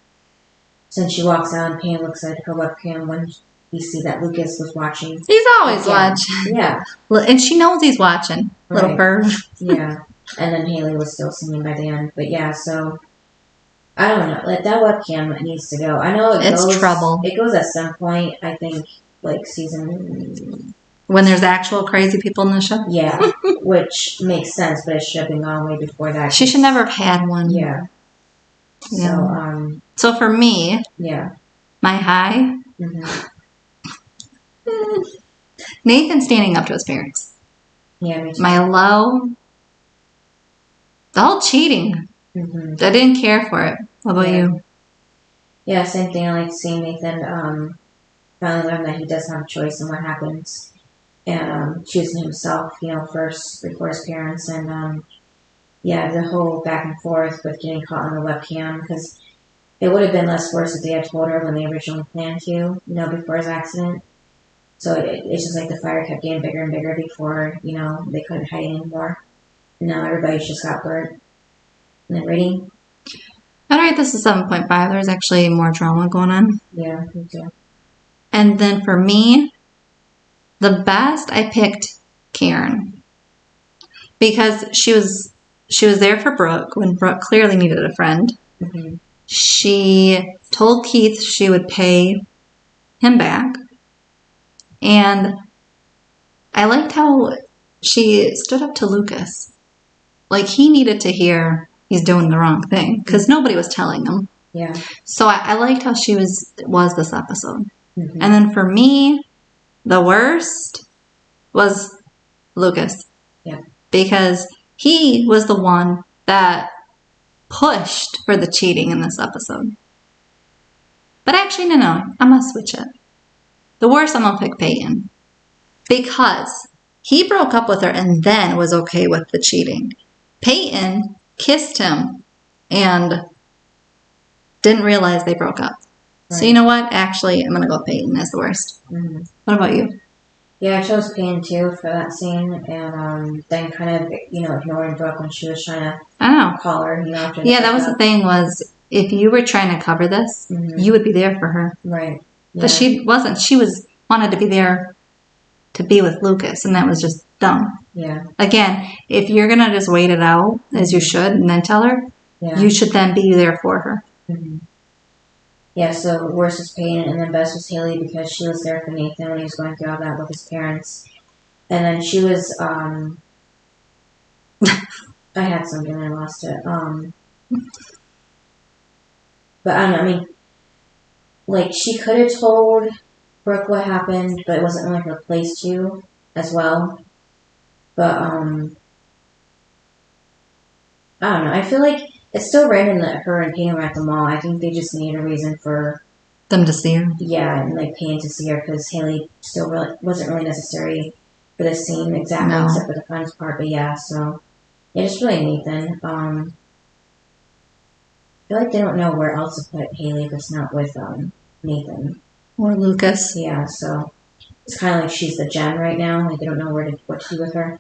Since she walks out, Payne looks at her webcam when we see that Lucas was watching. He's always watching. Yeah. And she knows he's watching. Right. Little perv. Yeah. And then Haley was still singing by the end. But yeah, so I don't know. Like, that webcam needs to go. I know it's trouble. It goes at some point, I think, like season... When there's actual crazy people in the show? Yeah. Which makes sense, but it should have been gone way before that. She should never have had one. Yeah. Yeah. So for me... Yeah. My high... Mm-hmm. Nathan standing up to his parents. Yeah, me too. My low... The whole cheating. Mm-hmm. I didn't care for it. What about you? Yeah, same thing. I like seeing Nathan finally learn that he does have a choice in what happens. And choosing himself, first before his parents. And, the whole back and forth with getting caught on the webcam. Because it would have been less worse if they had told her when they originally planned to, before his accident. So it's just like the fire kept getting bigger and bigger before, they couldn't hide anymore. And now everybody's just got burnt. And then rating? I'd rate this a 7.5. There's actually more drama going on. Yeah, me too. And then for me, the best, I picked Karen. Because she was there for Brooke when Brooke clearly needed a friend. Mm-hmm. She told Keith she would pay him back. And I liked how she stood up to Lucas. Like, he needed to hear he's doing the wrong thing because nobody was telling him. Yeah. So I liked how she was this episode. Mm-hmm. And then for me, the worst was Lucas. Yeah. Because he was the one that pushed for the cheating in this episode. But actually, no. I'm going to switch it. The worst, I'm going to pick Peyton. Because he broke up with her and then was okay with the cheating. Peyton kissed him and didn't realize they broke up. Right. So you know what? Actually, I'm going to go with Peyton as the worst. Mm-hmm. What about you? Yeah, I chose Peyton too for that scene. And then kind of, ignoring Brooke when she was trying to call her. After that was the thing was, if you were trying to cover this, mm-hmm. you would be there for her. Right. Yeah. But she wasn't. She wanted to be there to be with Lucas, and that was just dumb. Yeah. Again, if you're going to just wait it out, as you should, and then tell her, Yeah. You should then be there for her. Mm-hmm. Yeah, so worst was Peyton, and then best was Haley because she was there for Nathan when he was going through all that with his parents. And then she was, I had something and I lost it. But I don't know, I mean, like, she could have told Brooke what happened, but it wasn't really her place to as well. But, I don't know, I feel like it's still random that her and Peyton were at the mall. I think they just need a reason for them to see her. Yeah, and like Payne to see her because Haley still wasn't really necessary for this scene exactly, No. except for the fun part. But yeah, so yeah, just really Nathan. I feel like they don't know where else to put Haley if it's not with Nathan or Lucas. Yeah, so it's kind of like she's the gem right now. Like they don't know what to do with her.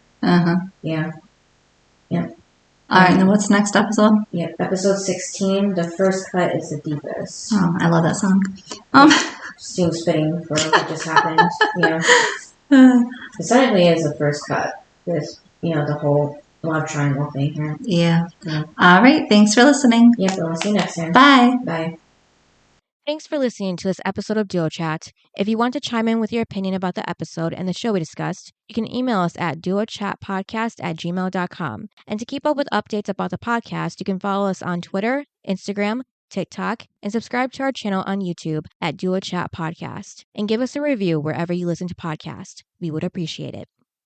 Yeah. All right, then what's the next episode? Yep, episode 16. The first cut is the deepest. Oh, I love that song. Seems fitting for what just happened. It technically is the first cut. With the whole love triangle thing here. Yeah. All right. Thanks for listening. Yep. We'll see you next time. Bye. Bye. Thanks for listening to this episode of Duo Chat. If you want to chime in with your opinion about the episode and the show we discussed, you can email us at duochatpodcast@gmail.com. And to keep up with updates about the podcast, you can follow us on Twitter, Instagram, TikTok, and subscribe to our channel on YouTube at Duo Chat Podcast. And give us a review wherever you listen to podcasts. We would appreciate it.